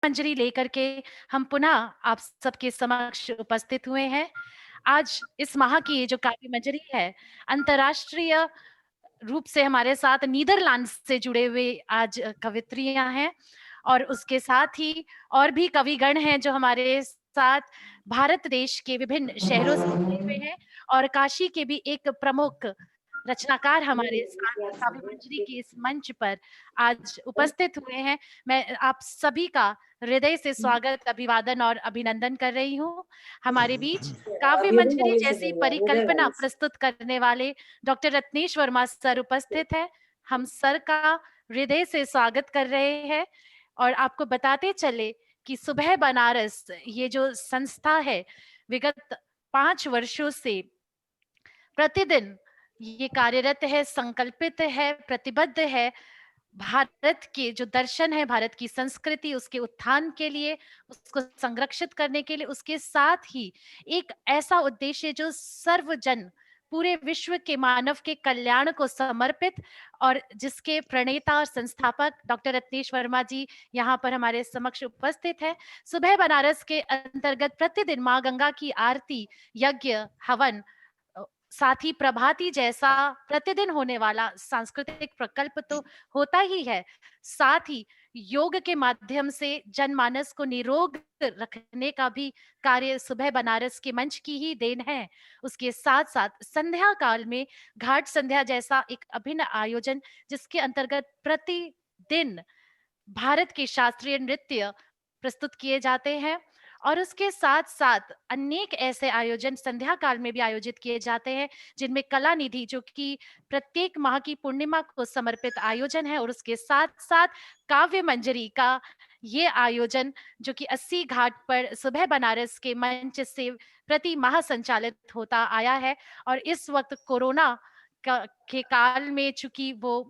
मंजरी लेकर के हम पुनः आप सबके समक्ष उपस्थित हुए हैं। आज इस माह की ये जो काव्य मंजरी है, अंतर्राष्ट्रीय रूप से हमारे साथ नीदरलैंड से जुड़े हुए आज कवित्रियाँ हैं और उसके साथ ही और भी कविगण हैं जो हमारे साथ भारत देश के विभिन्न शहरों से जुड़े हुए हैं और काशी के भी एक प्रमुख रचनाकार हमारे साथ काव्य मंजरी के इस मंच पर आज उपस्थित हुए हैं। मैं आप सभी का हृदय से स्वागत, अभिवादन और अभिनंदन कर रही हूँ। हमारे बीच काव्य मंजरी जैसी परिकल्पना प्रस्तुत करने वाले डॉक्टर रत्नेश वर्मा सर उपस्थित हैं। हम सर का हृदय से स्वागत कर रहे हैं और आपको बताते चले कि सुबह बनारस ये जो संस्था है, विगत 5 वर्षों से प्रतिदिन ये कार्यरत है, संकल्पित है, प्रतिबद्ध है। भारत के जो दर्शन है, भारत की संस्कृति, उसके उत्थान के लिए, उसको संरक्षित करने के लिए, उसके साथ ही एक ऐसा उद्देश्य जो सर्वजन, पूरे विश्व के मानव के कल्याण को समर्पित और जिसके प्रणेता और संस्थापक डॉक्टर रत्नेश वर्मा जी यहाँ पर हमारे समक्ष उपस्थित हैं। सुबह बनारस के अंतर्गत प्रतिदिन माँ गंगा की आरती, यज्ञ, हवन साथ ही प्रभाती जैसा प्रतिदिन होने वाला सांस्कृतिक प्रकल्प तो होता ही है, साथ ही योग के माध्यम से जनमानस को निरोग रखने का भी कार्य सुबह बनारस के मंच की ही देन है। उसके साथ-साथ संध्या काल में घाट संध्या जैसा एक अभिन्न आयोजन जिसके अंतर्गत प्रतिदिन भारत के शास्त्रीय नृत्य प्रस्तुत किए जाते हैं और उसके साथ-साथ अनेक ऐसे आयोजन संध्या काल में भी आयोजित किए जाते हैं, जिनमें कला निधि जो कि प्रत्येक माह की पूर्णिमा को समर्पित आयोजन है और उसके साथ-साथ काव्य मंजरी का ये आयोजन जो कि 80 घाट पर सुबह बनारस के मंच से प्रति माह संचालित होता आया है और इस वक़्त कोरोना का के काल में चूँकि वो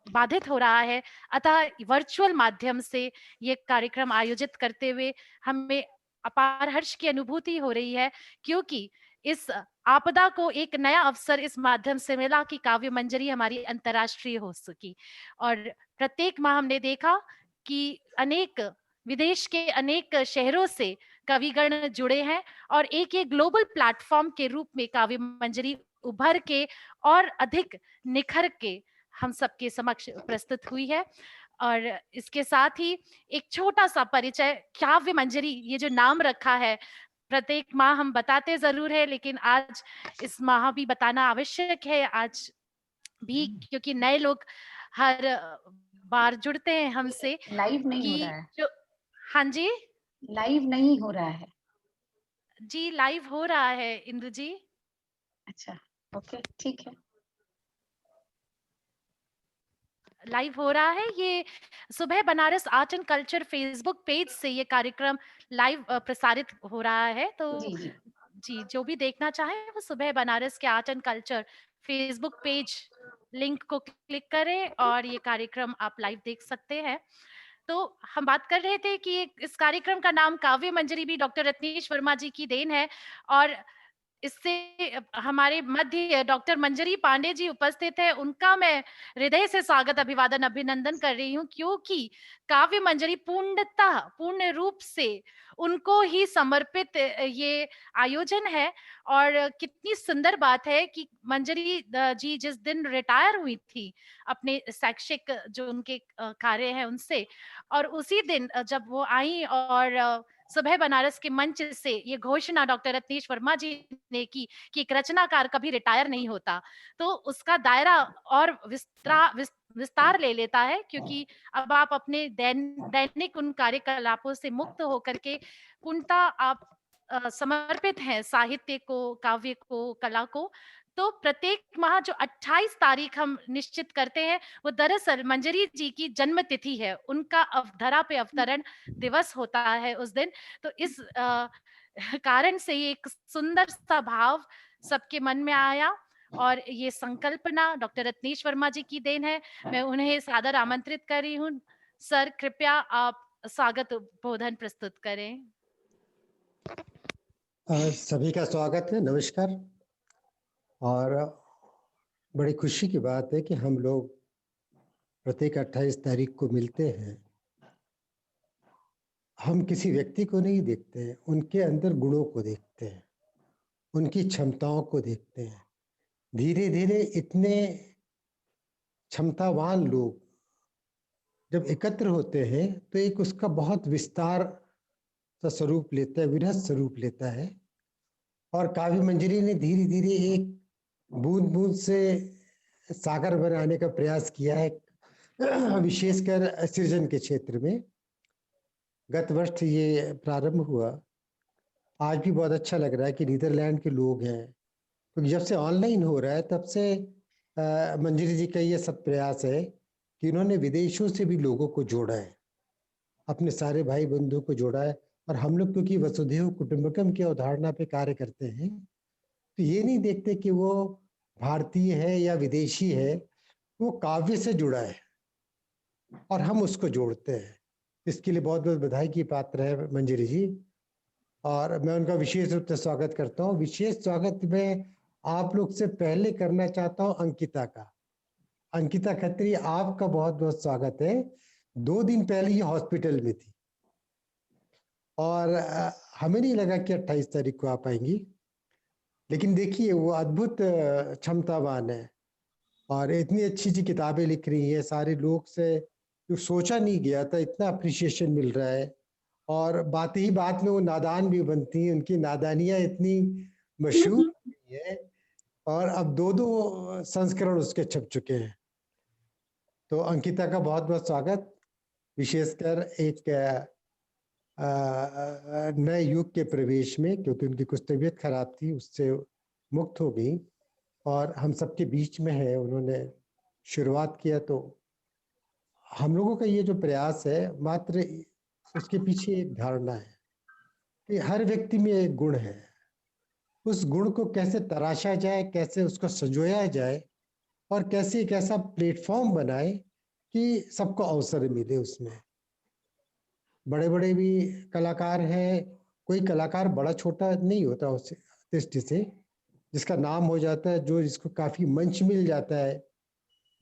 बाधित हो रहा है, अतः वर्चुअल माध्यम से ये कार्यक्रम आयोजित करते हुए हमें अपार हर्ष की अनुभूति हो रही है क्योंकि इस आपदा को एक नया अवसर इस माध्यम से मिला कि काव्य मंजरी हमारी अंतर्राष्ट्रीय हो सकी और प्रत्येक माह हमने देखा कि अनेक विदेश के अनेक शहरों से कविगण जुड़े हैं और एक ये ग्लोबल प्लेटफॉर्म के रूप में काव्य मंजरी उभर के और अधिक निखर के हम सबके समक्ष प्रस्तुत हुई है और इसके साथ ही एक छोटा-सा परिचय काव्य मंजरी ये जो नाम रखा है, प्रत्येक माह हम बताते ज़रूर है लेकिन आज इस माह भी बताना आवश्यक है। आज भी क्योंकि नए लोग हर बार जुड़ते हैं हमसे लाइव नहीं हो रहा कि है। जो हाँ जी? लाइव नहीं हो रहा है। जी, लाइव हो रहा है इंदु जी। अच्छा, ओके, ठीक है। लाइव हो रहा है ये सुबह Banaras art and culture Facebook page से ये कार्यक्रम लाइव प्रसारित हो रहा है तो जी, जी। जी जो भी देखना चाहें वो सुबह बनारस के art and culture Facebook page link को क्लिक करें और ये कार्यक्रम आप लाइव देख सकते हैं तो हम बात कर रहे थे कि इस कार्यक्रम का नाम काव्य मंजरी भी डॉक्टर रत्नेश वर्मा जी की देन है और इससे हमारे मध्य डॉक्टर मंजरी पांडे जी उपस्थित हैं, उनका मैं हृदय से स्वागत, अभिवादन, अभिनंदन कर रही हूँ क्योंकि काव्य मंजरी पूर्णतः, पूर्ण रूप से उनको ही समर्पित ये आयोजन है और कितनी सुंदर बात है कि मंजरी जी जिस दिन रिटायर हुई थी, अपने शैक्षिक जो उनके कार्य हैं उनसे और उसी दिन जब वो आई और सुबह बनारस के मंच से ये घोषणा डॉक्टर रत्नेश वर्मा जी ने की कि एक रचनाकार कभी रिटायर नहीं होता। तो उसका दायरा और विस्तार ले लेता है क्योंकि अब आप अपने दैनिक उन कार्यकलापों से मुक्त होकर के पूर्णतः आप समर्पित हैं साहित्य को, काव्य को, कला को। तो प्रत्येक माह जो 28 तारीख हम निश्चित करते हैं, वो दरअसल मंजरी जी की जन्म तिथि है। उनका धरा पे अवतरण दिवस होता है उस दिन। तो इस कारण से ये एक सुंदर सा भाव सबके मन में आया और ये संकल्पना डॉक्टर रत्नेश वर्मा जी की देन है। मैं उन्हें सादर आमंत्रित कर रही हूँ। सर कृपया आप स्वागत उद्बोधन प्रस्तुत करें। सभी का स्वागत है, नमस्कार। और बड़ी खुशी की बात है कि हम लोग प्रत्येक 28 तारीख को मिलते हैं हम किसी व्यक्ति को नहीं देखते हैं, उनके अंदर गुणों को देखते हैं, उनकी क्षमताओं को देखते हैं। धीरे धीरे इतने क्षमतावान लोग जब एकत्र होते हैं तो एक उसका बहुत विस्तार सा स्वरूप लेता है, विरहत स्वरूप लेता है। और काव्य मंजरी ने धीरे धीरे एक बूंद बूंद से सागर बनाने का प्रयास किया है, विशेषकर सृजन के क्षेत्र में। गत वर्ष ये प्रारंभ हुआ। आज भी बहुत अच्छा लग रहा है कि नीदरलैंड के लोग हैं, क्योंकि जब से ऑनलाइन हो रहा है तब से मंजरी जी का ये सब प्रयास है कि इन्होंने विदेशों से भी लोगों को जोड़ा है, अपने सारे भाई बंधुओं को जोड़ा है। और हम लोग क्योंकि वसुधैव कुटुंबकम की अवधारणा पे कार्य करते हैं, तो ये नहीं देखते कि वो भारतीय है या विदेशी है, वो काव्य से जुड़ा है और हम उसको जोड़ते हैं। इसके लिए बहुत बहुत बधाई की पात्र है मंजरी जी, और मैं उनका विशेष रूप से स्वागत करता हूँ। विशेष स्वागत मैं आप लोग से पहले करना चाहता हूँ अंकिता का। अंकिता खत्री, आपका बहुत बहुत स्वागत है। 2 दिन पहले ये हॉस्पिटल में थी और हमें नहीं लगा कि 28 तारीख को आ पाएंगी, लेकिन देखिए वो अद्भुत क्षमतावान है और इतनी अच्छी अच्छी किताबें लिख रही है। सारे लोग से जो सोचा नहीं गया था, इतना अप्रिसिएशन मिल रहा है। और बात ही बात में वो नादान भी बनती हैं, उनकी नादानियां इतनी मशहूर हुई है और अब 2 संस्करण उसके छप चुके हैं। तो अंकिता का बहुत बहुत स्वागत, विशेषकर एक नए युग के प्रवेश में, क्योंकि उनकी कुछ तबीयत खराब थी, उससे मुक्त हो गई और हम सबके बीच में है। उन्होंने शुरुआत किया, तो हम लोगों का ये जो प्रयास है, मात्र उसके पीछे एक धारणा है कि हर व्यक्ति में एक गुण है, उस गुण को कैसे तराशा जाए, कैसे उसको संजोया जाए और कैसे एक ऐसा प्लेटफॉर्म बनाए कि सबको अवसर मिले उसमें। बड़े बड़े भी कलाकार हैं, कोई कलाकार बड़ा छोटा नहीं होता उस दृष्टि से। जिसका नाम हो जाता है, जो जिसको काफी मंच मिल जाता है,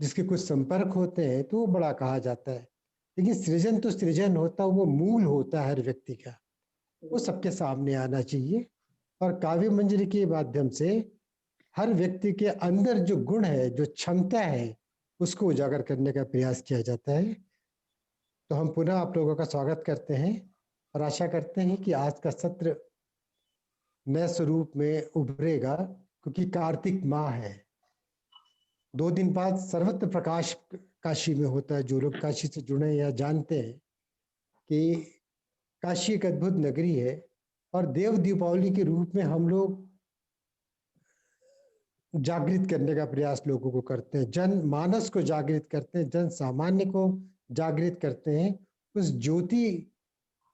जिसके कुछ संपर्क होते हैं, तो वो बड़ा कहा जाता है। लेकिन सृजन तो सृजन होता है, वो मूल होता है हर व्यक्ति का, वो सबके सामने आना चाहिए। और काव्य मंजरी के माध्यम से हर व्यक्ति के अंदर जो गुण है, जो क्षमता है, उसको उजागर करने का प्रयास किया जाता है। तो हम पुनः आप लोगों का स्वागत करते हैं और आशा करते हैं कि आज का सत्र नए स्वरूप में उभरेगा, क्योंकि कार्तिक माह है। 2 दिन बाद सर्वत्र प्रकाश काशी में होता है। जो लोग काशी से जुड़े या जानते हैं कि काशी एक अद्भुत नगरी है और देव दीपावली के रूप में हम लोग जागृत करने का प्रयास लोगों को करते हैं, जन मानस को जागृत करते हैं, जन सामान्य को जागृत करते हैं, उस ज्योति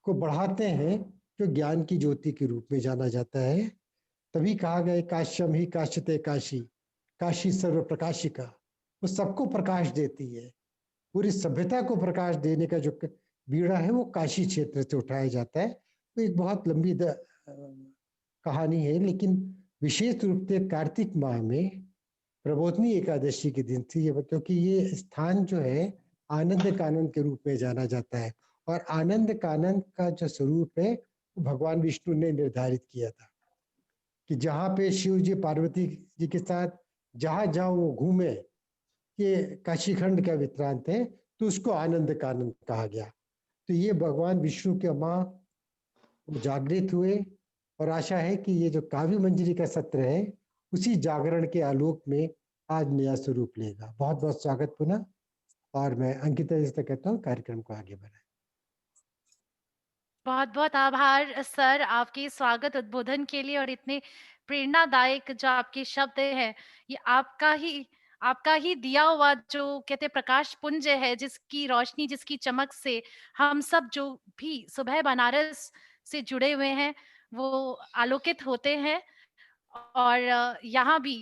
को बढ़ाते हैं जो ज्ञान की ज्योति के रूप में जाना जाता है। तभी कहा गया काश्यम ही काश्यते काशी, काशी सर्व प्रकाशिका। वो सबको प्रकाश देती है, पूरी सभ्यता को प्रकाश देने का जो बीड़ा है वो काशी क्षेत्र से उठाया जाता है। तो एक बहुत लंबी कहानी है, लेकिन विशेष रूप से कार्तिक माह में प्रबोधनी एकादशी के दिन थी ये, क्योंकि ये स्थान जो है आनंद कानन के रूप में जाना जाता है। और आनंद कानन का जो स्वरूप है वो भगवान विष्णु ने निर्धारित किया था कि जहाँ पे शिव जी पार्वती जी के साथ जहाँ जहाँ वो घूमे, ये काशीखंड का वित्रांत है, तो उसको आनंद कानन कहा गया। तो ये भगवान विष्णु के माँ जागृत हुए और आशा है कि ये जो काव्य मंजरी का सत्र है, उसी जागरण के आलोक में आज नया स्वरूप लेगा। बहुत बहुत स्वागत पुनः, और मैं अंकिता जी से कहता हूँ कार्यक्रम को आगे बढ़ाएं। बहुत-बहुत आभार सर आपके स्वागत उद्बोधन के लिए और इतने प्रेरणादायक जो आपके शब्द हैं, ये आपका ही दिया हुआ जो कहते हैं प्रकाश पुंज है, जिसकी रोशनी, जिसकी चमक से हम सब जो भी सुबह बनारस से जुड़े हुए हैं, वो आलोकित होते हैं। और यहाँ भी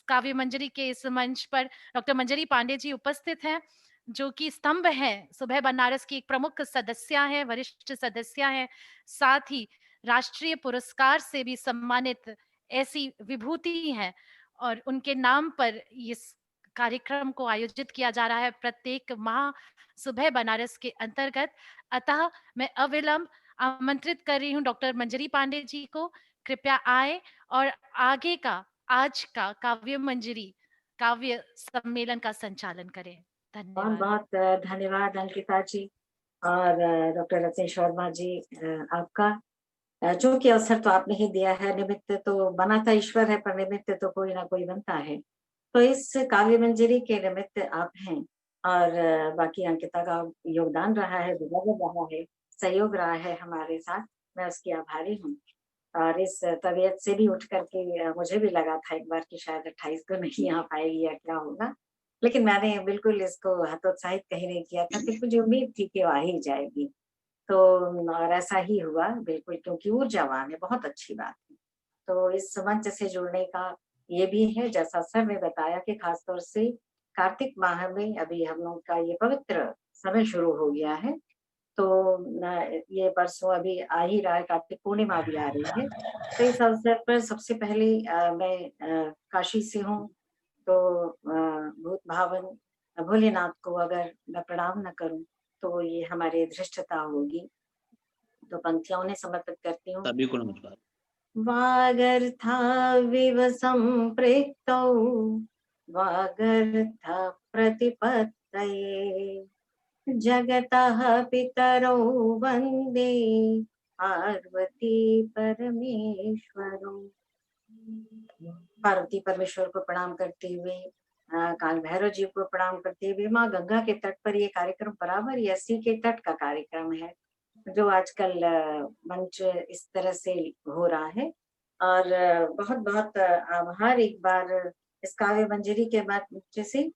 काव्य मंजरी के इस मंच पर डॉक्टर मंजरी पांडे जी उपस्थित हैं, जो कि स्तंभ हैं, सुबह बनारस की एक प्रमुख सदस्य हैं, वरिष्ठ सदस्य हैं, साथ ही राष्ट्रीय पुरस्कार से भी सम्मानित ऐसी विभूति हैं और उनके नाम पर इस कार्यक्रम को आयोजित किया जा रहा है प्रत्येक माह सुबह बनारस के अंतर्गत। अतः मैं अविलंब आमंत्रित कर रही हूँ डॉक्टर मंजरी पांडे जी को, कृपया आएँ और आगे का, आज का काव्य मंजरी काव्य सम्मेलन का संचालन करें। बहुत धन्यवाद। बहुत धन्यवाद अंकिता जी और डॉक्टर रत्नेश वर्मा जी, आपका जो कि अवसर तो आपने ही दिया है, निमित्त तो बनाता ईश्वर है पर निमित्त तो कोई ना कोई बनता है। तो इस काव्य मंजरी के निमित्त आप हैं और बाकी अंकिता का योगदान रहा है, विभाजन रहा है, सहयोग रहा है हमारे साथ, मैं उसकी आभारी हूँ। और इस तबीयत से भी उठ करके मुझे भी लगा था एक बार कि शायद 28 को नहीं आ पाएगी या क्या होगा, लेकिन मैंने बिल्कुल इसको हतोत्साहित कहीं नहीं किया था क्योंकि मुझे उम्मीद थी कि वो आ ही जाएगी। तो और ऐसा ही हुआ बिल्कुल, क्योंकि ऊर्जावान है, बहुत अच्छी बात है। तो इस मंच से जुड़ने का ये भी है, जैसा सर ने बताया कि खासतौर से कार्तिक माह में अभी हम लोग का ये पवित्र समय शुरू हो गया है। तो ये परसों अभी आ ही रहा है, कार्तिक पूर्णिमा भी आ रही है। तो इस अवसर पर सबसे पहले मैं काशी से हूँ, तो भूत भावन भोलेनाथ को अगर मैं प्रणाम न करूं तो ये हमारी धृष्टता होगी। तो पंक्तियां उन्हें समर्पित करती हूँ। सभी को नमस्कार। वागर्थाविव सम्पृक्तौ वागर्थ प्रतिपत्तये जगतः पितरौ वन्दे पार्वती परमेश्वरौ। पार्वती परमेश्वर को प्रणाम करते हुए, काल भैरव जी को प्रणाम करते हुए, माँ गंगा के तट पर ये कार्यक्रम बराबर यसी के तट का कार्यक्रम है जो आजकल मंच इस तरह से हो रहा है। और बहुत बहुत आभार एक बार इस काव्य मंजरी के मंच से।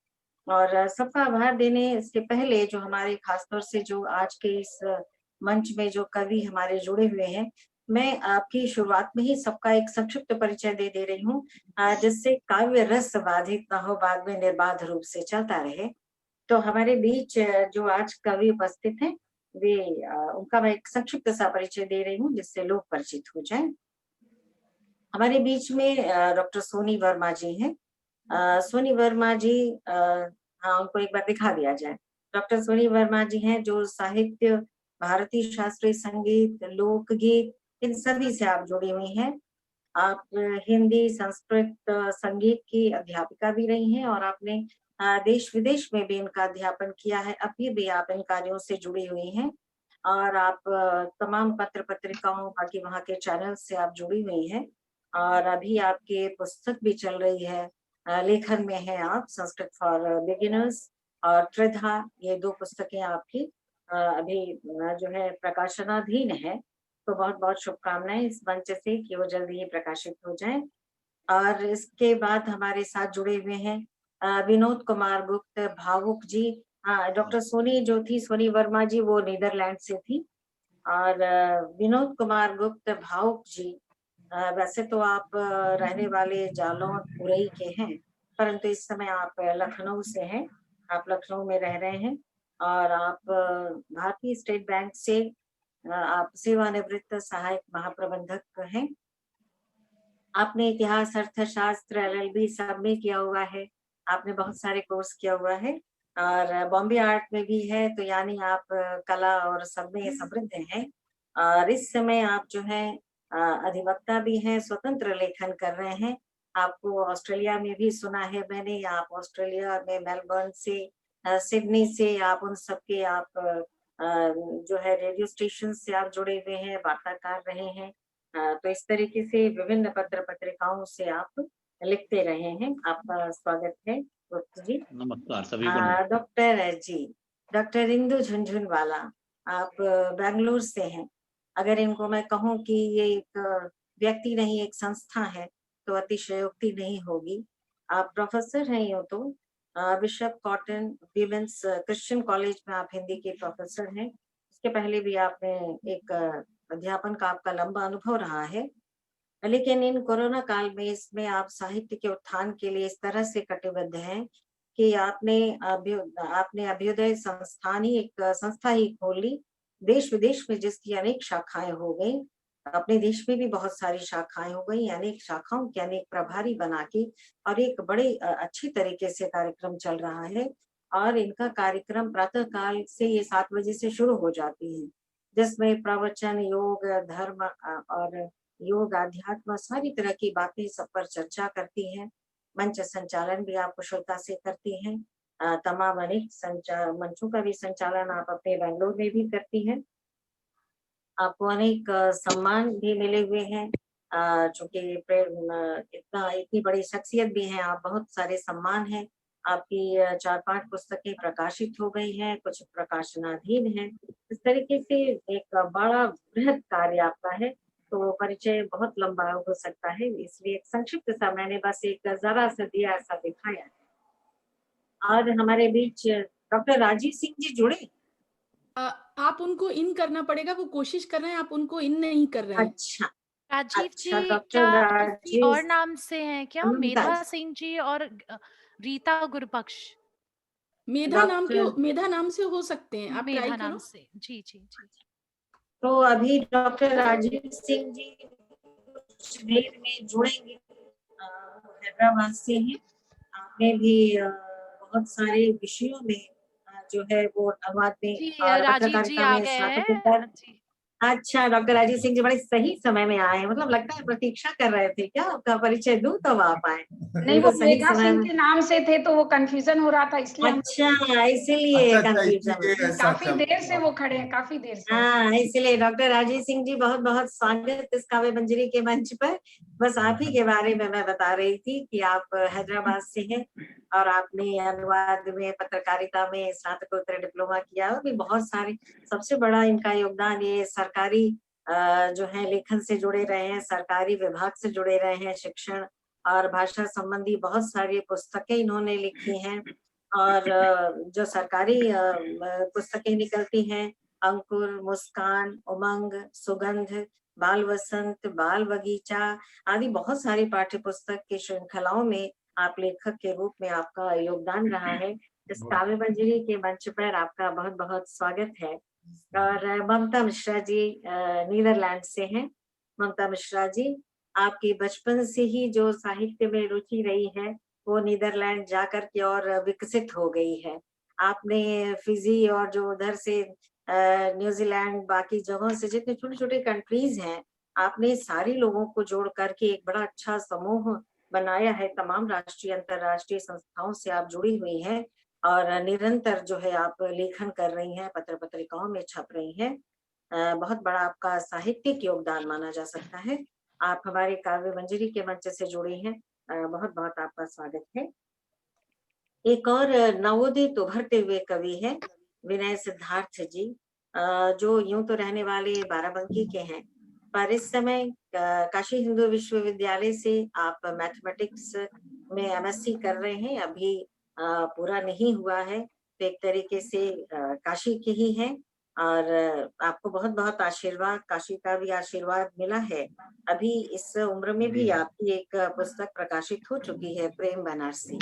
और सबका आभार देने इसके पहले जो हमारे खासतौर से जो आज के इस मंच में जो कवि हमारे जुड़े हुए हैं, मैं आपकी शुरुआत में ही सबका एक संक्षिप्त परिचय दे रही हूँ, जिससे काव्य रस बाधित न हो, बाद में निर्बाध रूप से चलता रहे। तो हमारे बीच जो आज कवि उपस्थित हैं, वे उनका मैं एक संक्षिप्त सा परिचय दे रही हूँ जिससे लोग परिचित हो जाएं। हमारे बीच में डॉक्टर सोनी वर्मा जी हैं। सोनी वर्मा जी, हाँ उनको एक बार दिखा दिया जाए। डॉक्टर सोनी वर्मा जी हैं जो साहित्य, भारतीय शास्त्रीय संगीत, लोकगीत, इन सभी से आप जुड़ी हुई हैं। आप हिंदी, संस्कृत, संगीत की अध्यापिका भी रही हैं और आपने देश विदेश में भी इनका अध्यापन किया है। अभी भी आप इन कार्यों से जुड़ी हुई हैं और आप तमाम पत्र पत्रिकाओं, बाकी वहाँ के चैनल से आप जुड़ी हुई हैं। और अभी आपकी पुस्तक भी चल रही है, लेखन में है आप, संस्कृत फॉर बिगिनर्स और त्रिधा, ये 2 पुस्तकें आपकी अभी जो है प्रकाशनाधीन है। तो बहुत बहुत शुभकामनाएं इस मंच से कि वो जल्दी ही प्रकाशित हो जाएं। और इसके बाद हमारे साथ जुड़े हुए हैं विनोद कुमार गुप्त भावुक जी। हाँ, डॉक्टर सोनी जो थी, सोनी वर्मा जी, वो नीदरलैंड से थी। और विनोद कुमार गुप्त भावुक जी, वैसे तो आप रहने वाले जालौन उरई के हैं, परंतु इस समय आप लखनऊ से हैं। आप लखनऊ में रह रहे हैं और आप भारतीय स्टेट बैंक से आप सेवानिवृत्त सहायक महाप्रबंधक हैं। आपने इतिहास, अर्थशास्त्र, LLB सब में किया हुआ है। आपने बहुत सारे कोर्स किया हुआ है और बॉम्बे आर्ट में भी है, तो यानी आप कला और सब में समृद्ध हैं। और इस समय आप जो है अधिवक्ता भी हैं, स्वतंत्र लेखन कर रहे हैं। आपको ऑस्ट्रेलिया में भी सुना है मैंने, आप ऑस्ट्रेलिया में मेलबर्न से, सिडनी से, आप उन सबके आप जो है रेडियो स्टेशन से आप जुड़े हुए हैं, वार्ताकार रहे हैं। तो इस तरीके से विभिन्न पत्र पत्रिकाओं से आप लिखते रहे हैं। आपका स्वागत है गुप्त जी। नमस्कार सभी को नमस्कार। डॉक्टर जी, डॉक्टर इंदु झुनझुनवाला, आप बेंगलुरु से हैं। अगर इनको मैं कहूँ कि ये एक व्यक्ति नहीं, एक संस्था है, तो अतिशयोक्ति नहीं होगी। आप प्रोफेसर हैं यूं तो, bishop cotton women's Christian college में आप हिंदी के प्रोफेसर हैं। इसके पहले भी आपने एक अध्यापन का आपका लंबा अनुभव रहा है। लेकिन इन कोरोना काल में इसमें आप साहित्य के उत्थान के लिए इस तरह से कटिबद्ध हैं कि आपने अभ्युदय संस्थान ही, एक संस्था ही खोल ली। देश विदेश में जिसकी अनेक शाखाएं हो गई, अपने देश में भी बहुत सारी शाखाएं हो गई, अनेक शाखाओं के अनेक प्रभारी बना के, और एक बड़े अच्छी तरीके से कार्यक्रम चल रहा है। और इनका कार्यक्रम प्रातः काल से ये 7 बजे से शुरू हो जाती है। जिसमें प्रवचन, योग, धर्म और योग, अध्यात्म सारी तरह की बातें सब पर चर्चा करती हैं। मंच संचालन भी आप कुशलता से करती हैं। तमाम अनेक मंचों का भी संचालन आप अपने बेंगलोर में भी करती हैं। आपको अनेक सम्मान भी मिले हुए हैं। चूँकि इतनी बड़ी शख्सियत भी हैं आप, बहुत सारे सम्मान हैं। आपकी 4-5 पुस्तकें प्रकाशित हो गई हैं, कुछ प्रकाशनाधीन हैं। इस तरीके से एक बड़ा बृहद कार्य आपका है, तो परिचय बहुत लंबा हो सकता है, इसलिए एक संक्षिप्त सा मैंने बस एक ज़रा-सा दिया, ऐसा दिखाया है। और हमारे बीच डॉक्टर राजीव सिंह जी जुड़े? आप उनको इन करना पड़ेगा, वो कोशिश कर रहे हैं, आप उनको इन नहीं कर रहे हैं। अच्छा, राजीव अच्छा जी डॉक्टर क्या किसी राजीव और नाम से हैं क्या? मुमताज़। मेधा सिंह जी और रीता गुरबख्श। डॉक्टर मेधा नाम से हो सकते हैं, आप ट्राई मेधा नाम करो। से। जी, जी, जी। तो अभी डॉक्टर राजीव सिंह जी कुछ देर में जुड़ेंगे। हैदराबाद से हैं। आपने भी बहुत सारे विषयों में जो है वो अनुवाद में जी, और राजीव जी पत्रकारिता आ में गए स्नातकोत्तर। हैं। जी। अच्छा, डॉक्टर राजीव सिंह जी बड़े सही समय में आए हैं, मतलब लगता है प्रतीक्षा कर रहे थे क्या आपका परिचय दूँ तब आप आए? नहीं, वो बिल्कुल सही मेधा समय सिंह में। के नाम से थे तो वो कंफ्यूजन हो रहा था, इसलिए हम अच्छा, इसीलिए कन्फ्यूजन। इसीलिए ऐसा काफी चल देर से रहा वो खड़े हैं, काफी देर से। हाँ, इसलिए डॉक्टर राजीव सिंह जी बहुत-बहुत स्वागत इस काव्य मंजरी के मंच पर। बस आप ही के बारे में मैं बता रही थी कि आप हैदराबाद से हैं और आपने अनुवाद में, पत्रकारिता में स्नातकोत्तर डिप्लोमा किया और भी बहुत सारे। सबसे बड़ा इनका योगदान ये सरकारी जो है लेखन से जुड़े रहे हैं, सरकारी विभाग से जुड़े रहे हैं, शिक्षण और भाषा संबंधी बहुत सारी पुस्तकें इन्होंने लिखी हैं। और जो सरकारी पुस्तकें निकलती हैं, अंकुर, मुस्कान, उमंग, सुगंध, बाल वसंत, बाल बगीचा आदि बहुत सारी पाठ्य पुस्तक की श्रृंखलाओं में आप लेखक के रूप में आपका योगदान रहा है। इस काव्य मंजरी के मंच पर आपका बहुत-बहुत स्वागत है। और ममता मिश्रा जी नीदरलैंड से हैं। ममता मिश्रा जी, आपकी बचपन से ही जो साहित्य में रुचि रही है, वो नीदरलैंड जाकर के और विकसित हो गई है। आपने फिजी और जो उधर से न्यूजीलैंड बाकी जगहों से जितने छोटे-छोटे कंट्रीज़ हैं, आपने सारे लोगों को जोड़ कर के एक बड़ा अच्छा समूह बनाया है। तमाम राष्ट्रीय, अंतर्राष्ट्रीय संस्थाओं से आप जुड़ी हुई हैं और निरंतर जो है आप लेखन कर रही हैं, पत्र-पत्रिकाओं में छप रही हैं। बहुत बड़ा आपका साहित्यिक योगदान माना जा सकता है। आप हमारे काव्य मंजरी के मंच से जुड़ी हैं। बहुत-बहुत आपका स्वागत है। एक और नवोदित उभरते हुए कवि हैं, विनय सिद्धार्थ जी, जो यूँ तो रहने वाले बाराबंकी के हैं, पर इस समय काशी हिंदू विश्वविद्यालय से आप मैथमेटिक्स में एमएससी कर रहे हैं, अभी पूरा नहीं हुआ है, तो एक तरीके से काशी के ही हैं और आपको बहुत-बहुत आशीर्वाद, काशी का भी आशीर्वाद मिला है। अभी इस उम्र में भी आपकी एक पुस्तक प्रकाशित हो चुकी है, प्रेम बनारसी।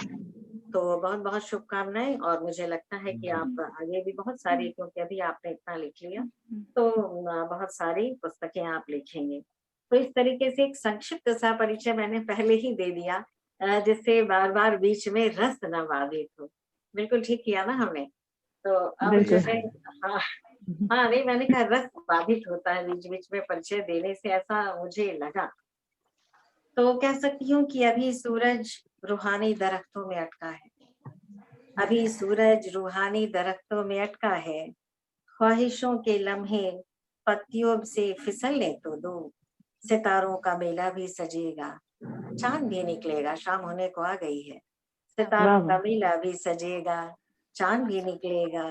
तो बहुत-बहुत शुभकामनाएँ और मुझे लगता है कि आप आगे भी बहुत सारी, क्योंकि अभी आपने इतना लिख लिया, तो बहुत सारी पुस्तकें आप लिखेंगे। तो इस तरीके से एक संक्षिप्त सा परिचय मैंने पहले ही दे दिया, जिससे बार-बार बीच में रस ना बाधित हो। बिल्कुल ठीक किया ना हमने? तो अब जो है हाँ, हाँ, नहीं मैंने कहा रस बाधित होता है बीच-बीच में परिचय देने से, ऐसा मुझे लगा। तो कह सकती हूँ कि अभी सूरज रूहानी दरख्तों में अटका है। अभी सूरज रूहानी दरख्तों में अटका है, ख्वाहिशों के लम्हे पत्तियों से फिसलने तो दो, सितारों का मेला भी सजेगा, चांद भी निकलेगा, शाम होने को आ गई है, सितारों का मेला भी सजेगा, चांद भी निकलेगा,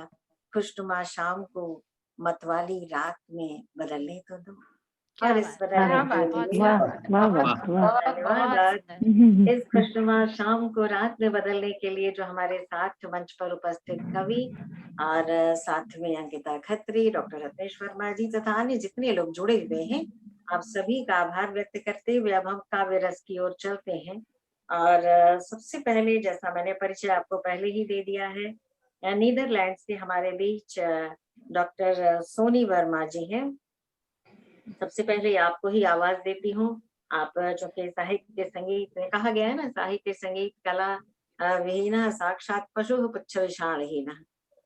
खुशनुमा शाम को मतवाली रात में बदलने तो दो। क्या और इस बात! बदलने क्या के बात! लिए बहुत धन्यवाद। बहुत इस खुशनुमा शाम को रात में बदलने के लिए जो हमारे साथ मंच पर उपस्थित कवि और साथ में अंकिता खत्री, डॉक्टर रत्नेश वर्मा जी तथा अन्य जितने लोग जुड़े हुए हैं, आप सभी का आभार व्यक्त करते हुए अब हम काव्य रस की ओर चलते हैं। और सबसे पहले, जैसा मैंने परिचय आपको पहले ही दे दिया है, नीदरलैंड से हमारे बीच डॉक्टर सोनी वर्मा जी हैं। सबसे पहले आपको ही आवाज देती हूँ। आप चूँकि साहित्य संगीत में कहा गया है ना, साहित्य संगीत कला विहीनः साक्षात् पशुः पुच्छ विषाणहीनः।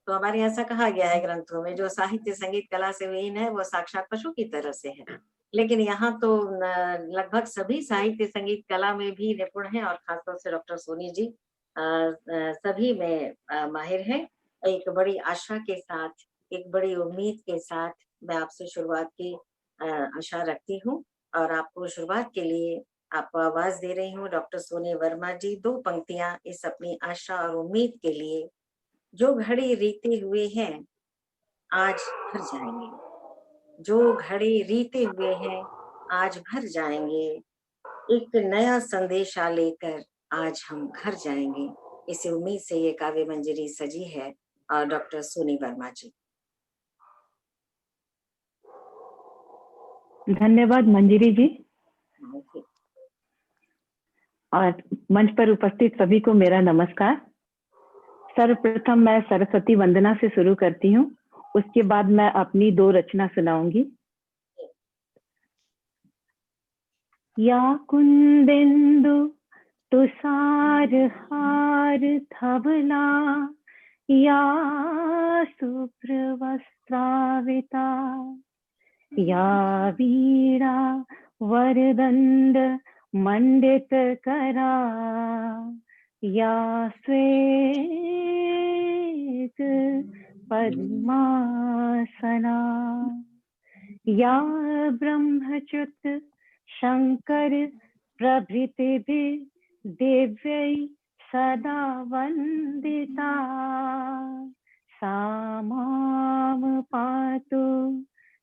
तो हमारे यहाँ ऐसा कहा गया है ग्रंथों में, जो साहित्य संगीत कला से विहीन है वो साक्षात पशु की तरह से है। लेकिन यहाँ तो लगभग सभी साहित्य संगीत कला में भी निपुण हैं, और खासतौर से डॉक्टर सोनी जी सभी में माहिर हैं। एक बड़ी आशा के साथ, एक बड़ी उम्मीद के साथ मैं आपसे शुरुआत की आशा रखती हूँ, और आपको शुरुआत के लिए आपको आवाज दे रही हूँ डॉक्टर सोनी वर्मा जी। 2 पंक्तियां इस अपनी आशा और उम्मीद के लिए। जो घड़ी रीते हुए हैं आज भर जाएंगे, जो घड़ी रीते हुए हैं आज भर जाएंगे, एक नया संदेशा लेकर आज हम घर जाएंगे। इसी उम्मीद से ये काव्य मंजरी सजी है। और डॉक्टर सोनी वर्मा जी। धन्यवाद मंजरी जी, और मंच पर उपस्थित सभी को मेरा नमस्कार। सर्वप्रथम मैं सरस्वती वंदना से शुरू करती हूँ, उसके बाद मैं अपनी 2 रचना सुनाऊंगी। या कुंदेन्दु तुषार हार धवला, या शुभ्र वस्त्राविता, या वीणा वरदंड मंडित करा, या श्वेत पद्मासना, या ब्रह्मच्युत शंकर प्रभृतिभिः दिव्यै सदा वंदिता, सा मां पातु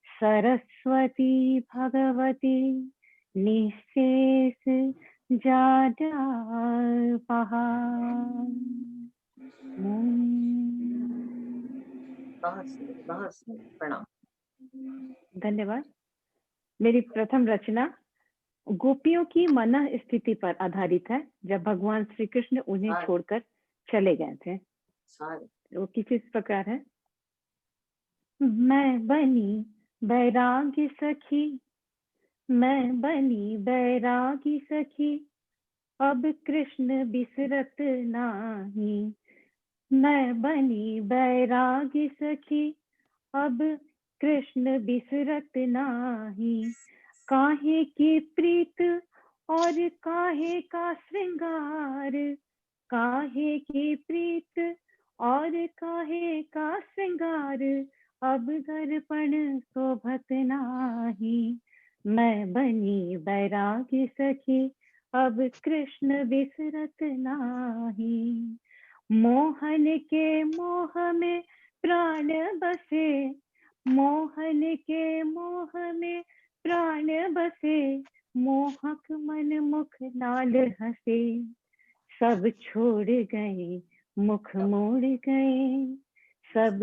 सरस्वती भगवती निःशेष जाड्यापहा। बहुत सुंदर, प्रणाम। धन्यवाद। मेरी प्रथम रचना गोपियों की मन स्थिति पर आधारित है, जब भगवान श्री कृष्ण उन्हें छोड़कर चले गए थे। वो किस प्रकार है। मैं बनी बैरागी सखी, मैं बनी बैरागी सखी, अब कृष्ण बिसरत नाही। मैं बनी बैरागी सखी, अब कृष्ण बिसरत नाही। काहे की प्रीत और काहे का श्रृंगार, काहे की प्रीत और काहे का श्रृंगार, अब दर्पण शोभत नाही। मैं बनी बैरागी सखी, अब कृष्ण बिसरत नाही। मोहन के मोह में प्राण बसे, मोहन के मोह में प्राण बसे, मोहक मन मुख लाल हंसे। सब छोड़ गए मुख मोड़ गए, सब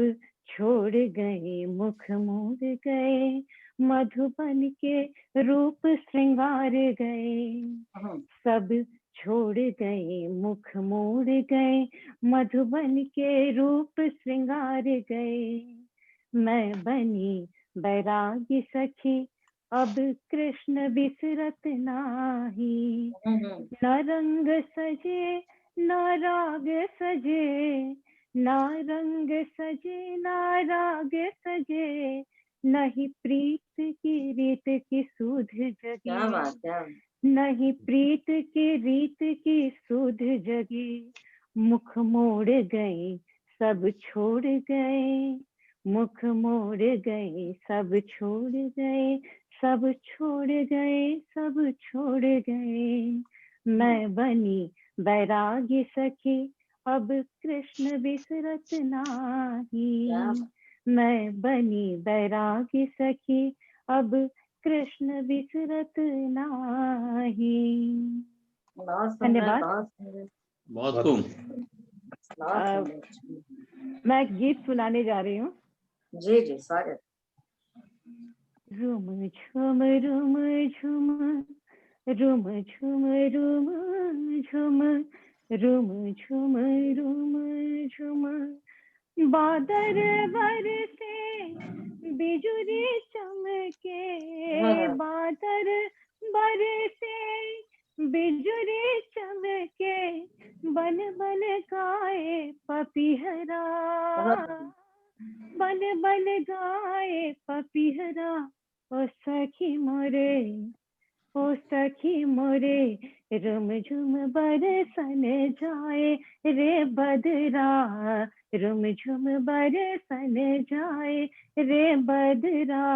छोड़ गए मुख मोड़ गए, मधुबन के रूप श्रृंगार गए। सब छोड़ गए मुख मोड़ गए, मधुबन के रूप श्रृंगार गए। मैं बनी बैरागी सखी, अब कृष्ण बिसरत नाही। न रंग सजे न राग सजे, न रंग सजे न राग सजे, नहीं प्रीत की रीत की सुध जगी। नहीं प्रीत की रीत की सुध जगी। मुख मोड़ गए सब छोड़ गए, मुख मोड़ गए सब छोड़ गए, सब छोड़ गए सब छोड़ गए। मैं बनी बैरागी सखी, अब कृष्ण बिसरत नाही। मैं बनी बैरागी सखी, अब कृष्ण बिसरत नाही। धन्यवाद। बहुत खूब। मैं गीत सुनाने जा रही हूँ। जी जी, स्वागत। रुम झुम रुम झुम, रुम झुम रुम झुम, रुम झुम रुम झुम, बादल बरसे बिजुली चमके, बादल बरसे बिजुली चमके, बन बन गाए पपीहरा। बन गाए पपीहरा ओ सखी मोरे, ओ सखी मोरे रुम झुम बरसन जाए रे बदरा, रुम झुम बरसन जाए रे बदरा,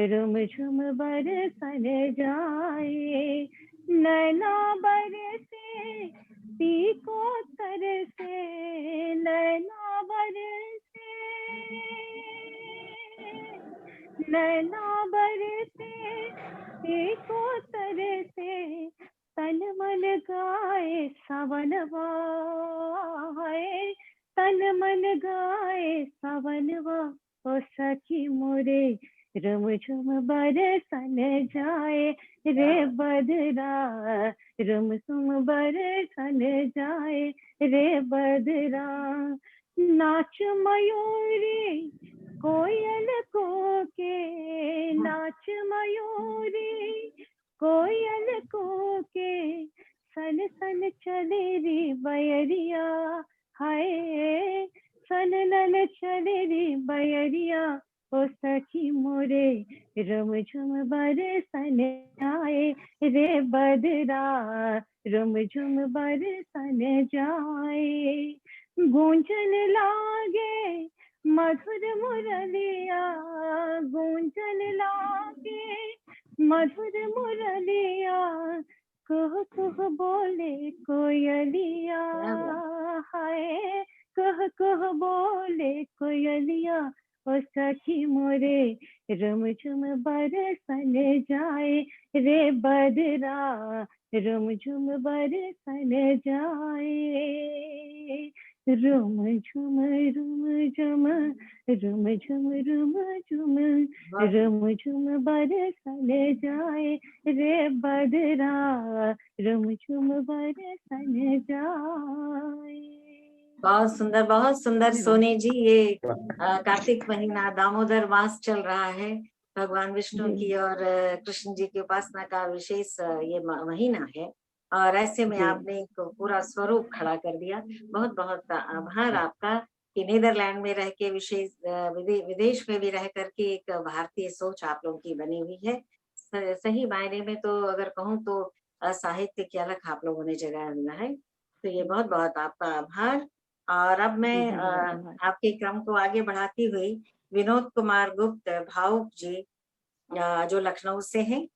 रुम झुम बरसन जाए। नैना बरसे पीको तरसे, नैना बरसे, नैना बरसे पीको तरसे, तन मन गाए सावनवा, तन मन गाए सावनवा ओ सखी मोरे, रुम झुम बरसन जाए रे बदरा, रुम झुम बरसन जाए रे बदरा। नाच मयूरी कोयल को के, नाच मयूरी कोयल को के, सन सन चले री बयरिया, हाय सन लन चले री बयरिया ओ सखी मोरे, रुम झुम बरसन जाए रे बदरा, रुम झुम बरसन जाए। गूंजन लागे मधुर मुरलिया, गूंजन लागे मधुर मुरलिया, कह कह बोले कोयलिया, हाय कह कह बोले कोयलिया ओ सखी मोरे, रुम झुम बरसन जाए रे बदरा, रुम झुम बरसन जाए। रुम झुम रुम झुम, रुम झुम रुम झुम, रुम झुम बरसन जाए रे बदरा, रुम झुम बरसन जाए। बहुत सुंदर सोनी जी। ये कार्तिक महीना दामोदर मास चल रहा है, भगवान विष्णु की और कृष्ण जी की उपासना का विशेष ये महीना है, और ऐसे में आपने एक पूरा स्वरूप खड़ा कर दिया। बहुत बहुत आभार आपका कि नीदरलैंड में रह के विशेष विदेश में भी रह करके एक भारतीय सोच आप लोगों की बनी हुई है। सही मायने में तो अगर कहूँ तो साहित्य की अलग आप लोगों ने जगह लेना है, तो ये बहुत बहुत आपका आभार। और अब मैं आपके क्रम को आगे बढ़ाती हुई विनोद कुमार गुप्त भावुक जी जो लखनऊ से हैं,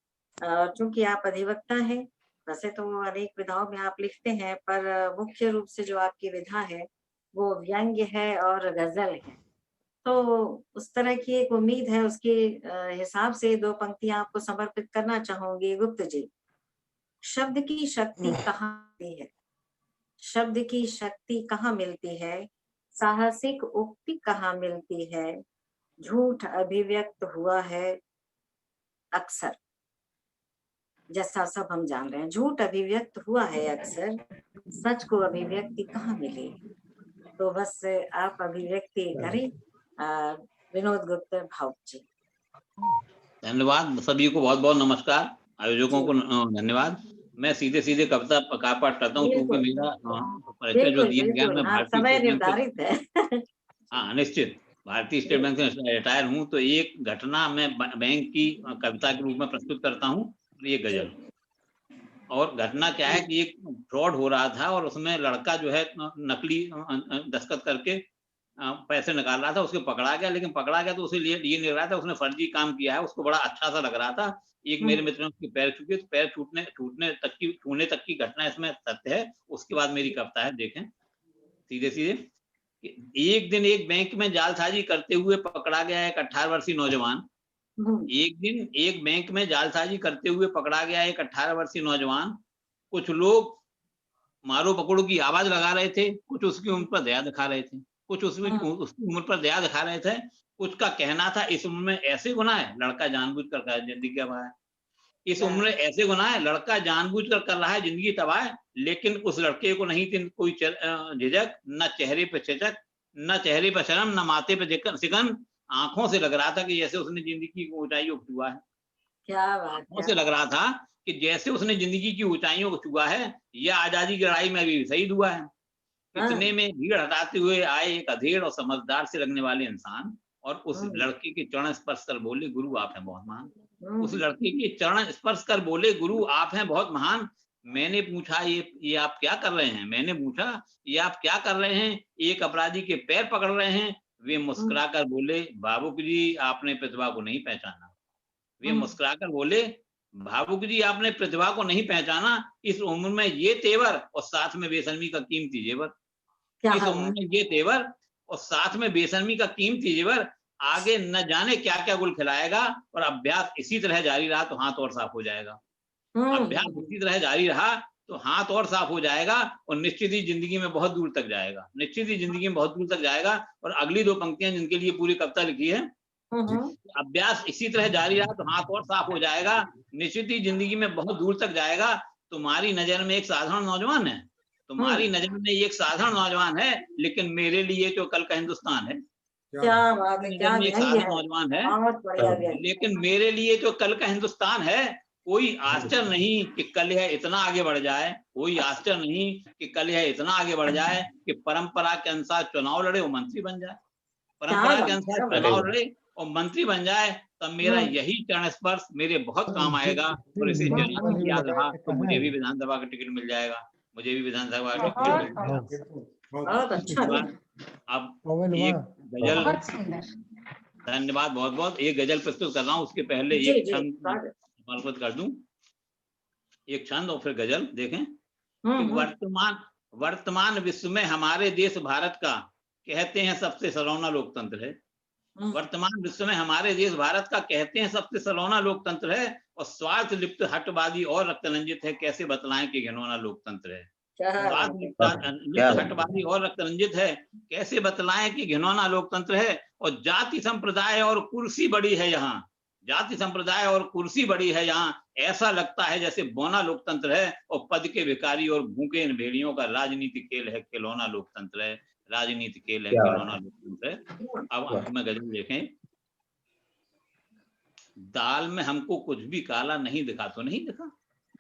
चूंकि आप अधिवक्ता हैं, वैसे तो अनेक विधाओं में आप लिखते हैं, पर मुख्य रूप से जो आपकी विधा है वो व्यंग्य है और गजल है, तो उस तरह की एक उम्मीद है, उसके हिसाब से दो पंक्तियां आपको समर्पित करना चाहूंगी। गुप्त जी, शब्द की शक्ति कहाँ मिलती है, शब्द की शक्ति कहाँ मिलती है, साहसिक उक्ति कहाँ मिलती है, झूठ अभिव्यक्त हुआ है अक्सर, जैसा सब हम जान रहे हैं, झूठ अभिव्यक्त हुआ है अक्सर, सच को अभिव्यक्ति कहाँ मिली। तो बस आप अभिव्यक्ति करें विनोद गुप्त भावुक जी। धन्यवाद सभी को, बहुत बहुत नमस्कार, आयोजकों को धन्यवाद। मैं सीधे सीधे कविता का पाठ करता हूँ, क्योंकि मेरा परिचय जो दिया गया, मैं भारतीय समय निर्धारित है। हाँ निश्चित, भारतीय स्टेट बैंक से रिटायर हूँ, तो एक घटना मैं बैंक की कविता के रूप में प्रस्तुत करता हूँ, ये गजल। और घटना क्या है कि एक फ्रॉड हो रहा था, और उसमें लड़का जो है नकली दस्तखत करके पैसे निकाल रहा था, उसको पकड़ा गया, लेकिन पकड़ा गया तो उसे ये नहीं रहा था उसने फर्जी काम किया है, उसको बड़ा अच्छा सा लग रहा था। एक मेरे मित्र ने उसके पैर छूटे, तो पैर छूने तक की घटना इसमें सत्य है। उसके बाद मेरी कविता है, देखें सीधे सीधे। एक दिन एक बैंक में जालसाजी करते हुए पकड़ा गया एक 18 वर्षीय नौजवान। एक दिन एक बैंक में जालसाजी करते हुए पकड़ा गया एक 18 वर्षीय नौजवान। कुछ लोग मारो पकड़ो की आवाज लगा रहे थे, कुछ उसकी उम्र पर दया दिखा रहे थे, कुछ उसकी उम्र पर दया दिखा रहे थे। कुछ का कहना था इस उम्र में ऐसे गुनाह है, लड़का जानबूझकर कर जिंदगी तबाह है। इस उम्र में ऐसे गुनाह है, लड़का जानबूझकर कर रहा है जिंदगी तबाह है। लेकिन उस लड़के को नहीं थी कोई झिझक, न चेहरे पे चिचक, न चेहरे पे शर्म, न माथे पे सिकन। आंखों से लग रहा था कि जैसे उसने जिंदगी की ऊंचाइयों को छुआ है। क्या बात, आंखों से लग रहा था कि जैसे उसने जिंदगी की ऊंचाइयों को छुआ है, यह आजादी की लड़ाई में भी शहीद हुआ है। इतने में भीड़ हटाते हुए आए एक अधेड़ और समझदार से लगने वाले इंसान और उस लड़के के चरण स्पर्श कर बोले गुरु आप हैं बहुत महान। उस हम्म, लड़के के चरण स्पर्श कर बोले गुरु आप हैं बहुत महान। मैंने पूछा ये आप क्या कर रहे हैं? मैंने पूछा ये आप क्या कर रहे हैं? एक अपराधी के पैर पकड़ रहे हैं। वे मुस्कुराकर बोले भावुक जी आपने प्रतिभा को नहीं पहचाना। वे मुस्कुराकर बोले भावुक जी आपने प्रतिभा को नहीं पहचाना। इस उम्र में ये तेवर और साथ में बेशर्मी का कीमती जेवर। क्या इस बात उम्र में ये तेवर और साथ में बेशर्मी का कीमती जेवर, आगे न जाने क्या क्या गुल खिलाएगा। और अभ्यास इसी तरह जारी रहा तो हाथ और साफ हो जाएगा। अभ्यास इसी तरह जारी रहा तो हाथ और साफ हो जाएगा और निश्चित ही जिंदगी में बहुत दूर तक जाएगा। निश्चित ही जिंदगी में बहुत दूर तक जाएगा। और अगली दो पंक्तियां जिनके लिए पूरी कविता लिखी है, अभ्यास इसी तरह जारी रहा तो हाथ और साफ हो जाएगा, निश्चित ही जिंदगी में बहुत दूर तक जाएगा। तुम्हारी नजर में एक साधारण नौजवान है, तुम्हारी नजर में एक साधारण नौजवान है, लेकिन मेरे लिए तो कल का हिंदुस्तान है। क्या बात है, क्या एक व्यंग्य साधारण है, नौजवान है, बहुत बढ़िया व्यंग्य। लेकिन मेरे लिए तो कल का हिंदुस्तान है। कोई आश्चर्य नहीं कि कल यह इतना आगे बढ़ जाए, कोई आश्चर्य नहीं कि कल यह इतना आगे बढ़ जाए कि परंपरा के अनुसार चुनाव लड़े और मंत्री बन जाए। परंपरा के अनुसार चुनाव लड़े और मंत्री बन जाए, तब मेरा यही चरण स्पर्श मेरे बहुत काम आएगा। और इसे चरण याद रहा तो मुझे भी विधानसभा का टिकट मिल जाएगा, मुझे भी विधानसभा का टिकट मिल जाएगा। बहुत अच्छा। अब एक गजल, बहुत सुंदर। धन्यवाद बहुत बहुत। एक गजल प्रस्तुत कर रहा हूँ, उसके पहले एक छंद समर्पित कर दूं, एक छंद और फिर गजल। देखें कि वर्तमान विश्व में हमारे देश भारत का कहते हैं सबसे सलोना लोकतंत्र है। वर्तमान विश्व में हमारे देश भारत का कहते हैं सबसे सलोना लोकतंत्र है, और स्वार्थ लिप्त हटवादी और रक्तरंजित है, कैसे बतलाएं कि घिनौना लोकतंत्र है। स्वार्थ लिप्त हटवादी और रक्तरंजित है, कैसे बतलाएं कि घिनौना लोकतंत्र है। और जाति संप्रदाय और कुर्सी बड़ी है यहाँ, जाति संप्रदाय और कुर्सी बड़ी है यहाँ, ऐसा लगता है जैसे बौना लोकतंत्र है। और पद के भिखारी और भूखे इन भेड़ियों का राजनीति खेल है, खिलौना लोकतंत्र है, राजनीति खेल है, खिलौना लोकतंत्र है। अब अंत में गजल देखें। दाल में हमको कुछ भी काला नहीं दिखा तो नहीं दिखा,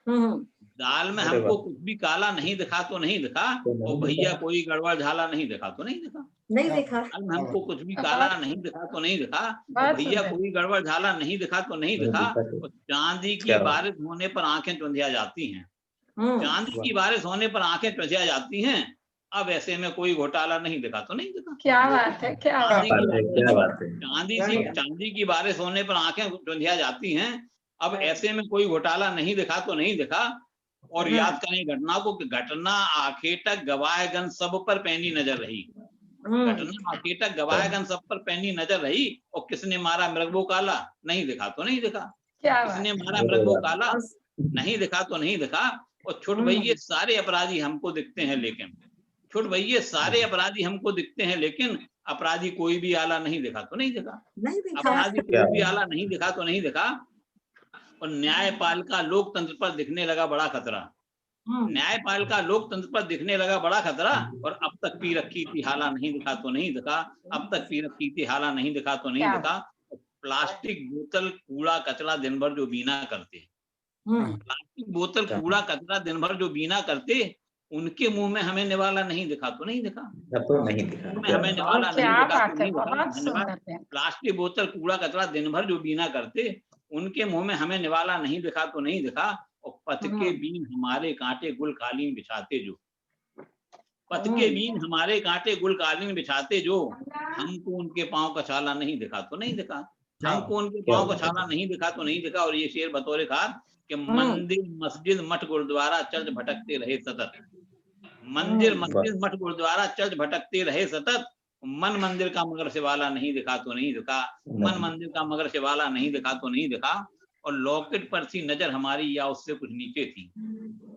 दाल में हमको कुछ भी काला नहीं दिखा तो नहीं दिखा, और भैया कोई गड़बड़ झाला नहीं दिखा तो नहीं दिखा, नहीं दिखा। दाल में हमको कुछ भी काला नहीं दिखा तो नहीं दिखा, और भैया कोई गड़बड़ झाला नहीं दिखा तो नहीं दिखा। और चांदी की बारिश होने पर आंखें चुंधिया जाती हैं, चांदी की बारिश होने पर आंखें चुंधिया जाती हैं। अब ऐसे में कोई घोटाला नहीं दिखा तो नहीं दिखा। क्या बात है, क्या बात है। चांदी की बारिश होने पर आंखें चुंधिया जाती हैं। अब ऐसे में कोई घोटाला नहीं दिखा तो नहीं दिखा। और याद करें घटना को कि घटना आखेटक गवाहगन सब पर पैनी नजर रही, घटना आखेटक गवाहगन सब पर पैनी नजर रही। और किसने मारा मृगो काला नहीं दिखा तो नहीं दिखा, किसने मारा मृगो काला नहीं दिखा तो नहीं दिखा। और छुट भैये सारे अपराधी हमको दिखते हैं लेकिन, छुट भैये सारे अपराधी हमको दिखते हैं लेकिन, अपराधी कोई भी आला नहीं दिखा तो नहीं दिखा, अपराधी कोई भी आला नहीं दिखा तो नहीं दिखा। और न्यायपालिका लोकतंत्र पर दिखने लगा बड़ा खतरा, न्यायपालिका लोकतंत्र पर दिखने लगा बड़ा खतरा। और अब तक पी रखी थी हाला नहीं दिखा तो नहीं दिखा, अब तक पी रखी थी हाला नहीं दिखा तो नहीं दिखा। प्लास्टिक बोतल कूड़ा कचरा दिन भर जो बीना करते, प्लास्टिक बोतल कूड़ा कचरा दिन भर जो बीना करते, उनके मुंह में हमें निवाला नहीं दिखा तो नहीं दिखा, तो नहीं दिखा, हमें निवाला नहीं दिखा तो नहीं दिखा। दिखा। प्लास्टिक बोतल कूड़ा कचरा दिन भर जो बीना करते, उनके मुंह में हमें निवाला नहीं दिखा तो नहीं दिखा। और पथ के बीन हमारे कांटे गुल कालीन बिछाते जो, पथ के बीन हमारे कांटे गुल कालीन बिछाते जो, हमको उनके पांव का छाला नहीं दिखा तो नहीं दिखा, हमको उनके पांव का छाला नहीं दिखा तो नहीं दिखा। और ये शेर बतौर खास कि मंदिर मस्जिद मठ गुरुद्वारा चर्च भटकते रहे सतत, मंदिर मस्जिद मठ गुरुद्वारा चर्च भटकते रहे सतत। मन मंदिर का मगर शिवाला नहीं दिखा तो नहीं दिखा, मन मंदिर का मगर शिवाला नहीं दिखा तो नहीं दिखा। और लॉकेट पर थी नजर हमारी या उससे कुछ नीचे थी,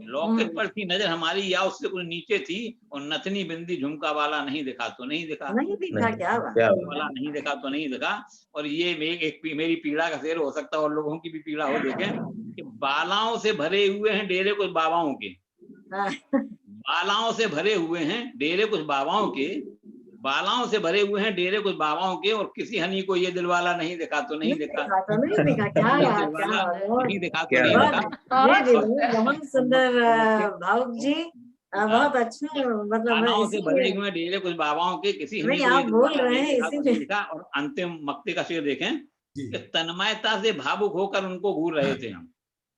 लॉकेट पर थी नजर हमारी या उससे कुछ नीचे थी। और नथनी बिंदी झुमका वाला नहीं दिखा तो नहीं दिखा, नहीं दिखा, क्या वाला नहीं दिखा तो नहीं दिखा। और ये एक मेरी पीड़ा का शेर हो सकता है और लोगों की भी पीड़ा हो। देखें कि बालाओं से भरे हुए हैं डेरे कुछ बाबाओं के, बालाओं से भरे हुए हैं डेरे कुछ बाबाओं के, बालाओं से भरे हुए हैं डेरे कुछ बाबाओं के। और किसी हनी को ये दिलवाला नहीं दिखा तो नहीं दिखा, नहीं दिखा, क्या नहीं दिखा तो नहीं दिखा। बहुत सुंदर भावुक जी, बहुत अच्छा मतलब गानाओं से भरे इसीलिए हुए डेरे कुछ बाबाओं के, किसी ने नहीं कोई आप बोल दोबारा रहे नहीं हैं लिखा तो नहीं इसीलिए लिखा। और अंतिम मक्ते का शेर देखें जी कि तन्मयता से भावुक होकर उनको घूर रहे थे हम,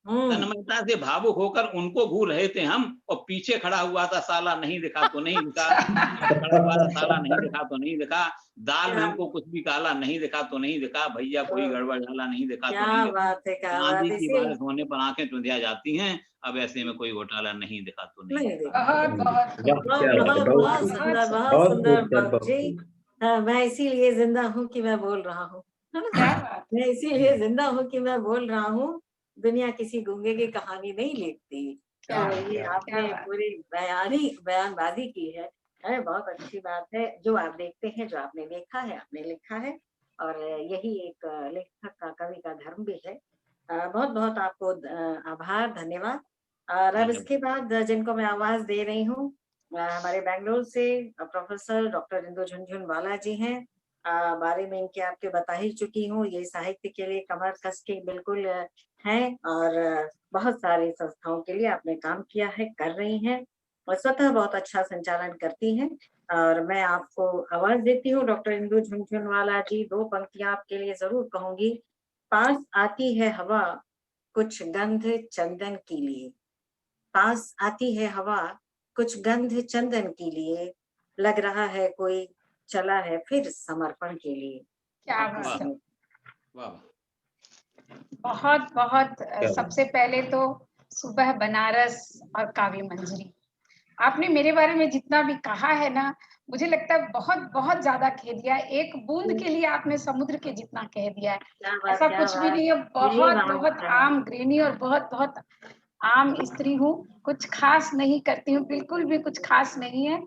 तन्मयता से भावुक होकर उनको घूर रहे थे हम, और पीछे खड़ा हुआ था साला नहीं दिखा तो नहीं दिखा, पीछे खड़ा हुआ था साला नहीं दिखा तो नहीं दिखा, दाल में हमको कुछ भी काला नहीं दिखा तो नहीं दिखा, भैया कोई गड़बड़ झाला नहीं दिखा तो नहीं क्या दिखा, बात है, क्या बात आंधी है। की बारिश होने पर आंखें टुंधिया जाती हैं, अब ऐसे में कोई घोटाला नहीं दिखा तो नहीं नहीं दिखा। देखा। बहुत बहुत वाह, क्या बात है, बहुत बहुत बहुत खूब, सुंदर, बहुत बहुत सुंदर खूब सर, बाबू बहुत जी। खूब। हाँ, मैं इसीलिए जिंदा हूँ कि मैं बोल रहा हूँ। क्या बात। मैं इसीलिए जिंदा हूँ कि मैं बोल रहा हूँ। दुनिया किसी गूंगे की कहानी नहीं लिखती। क्या तो बात, ये क्या आपने बात। पूरी बयानबाजी की है। अरे बहुत अच्छी बात है। जो आप देखते हैं, जो आपने देखा है, आपने लिखा है, और यही एक लेखक का, कवि का धर्म भी है। बहुत बहुत आपको आभार, धन्यवाद। और अब इसके बाद जिनको मैं आवाज दे रही हूँ, हमारे बैंगलोर से प्रोफेसर डॉक्टर इंदु झुनझुनवाला जी हैं। बारे में इनके आपके बता ही चुकी हूँ। ये साहित्य के लिए कमर कस के बिल्कुल हैं, और बहुत सारी संस्थाओं के लिए आपने काम किया है, कर रही हैं, और स्वतः बहुत अच्छा संचालन करती हैं। और मैं आपको आवाज देती हूँ डॉक्टर इंदु झुनझुनवाला जी। 2 पंक्तियां आपके लिए जरूर कहूंगी। पास आती है हवा कुछ गंध चंदन के लिए, पास आती है हवा कुछ गंध चंदन के लिए, लग रहा है कोई चला है फिर समर्पण के लिए। क्या आपकी बात है। सुनो। वाह बहुत बहुत क्या बात। सबसे पहले तो सुबह बनारस और काव्य मंजरी, आपने मेरे बारे में जितना भी कहा है ना, मुझे लगता है बहुत बहुत ज्यादा कह दिया है। एक बूंद के लिए आपने समुद्र के जितना कह दिया है। क्या बात, ऐसा क्या कुछ भी बात। नहीं है। यही बहुत बात बहुत है। आम गृहिणी और बहुत बहुत आम स्त्री हूँ। कुछ खास नहीं करती हूँ, बिल्कुल भी कुछ खास नहीं है।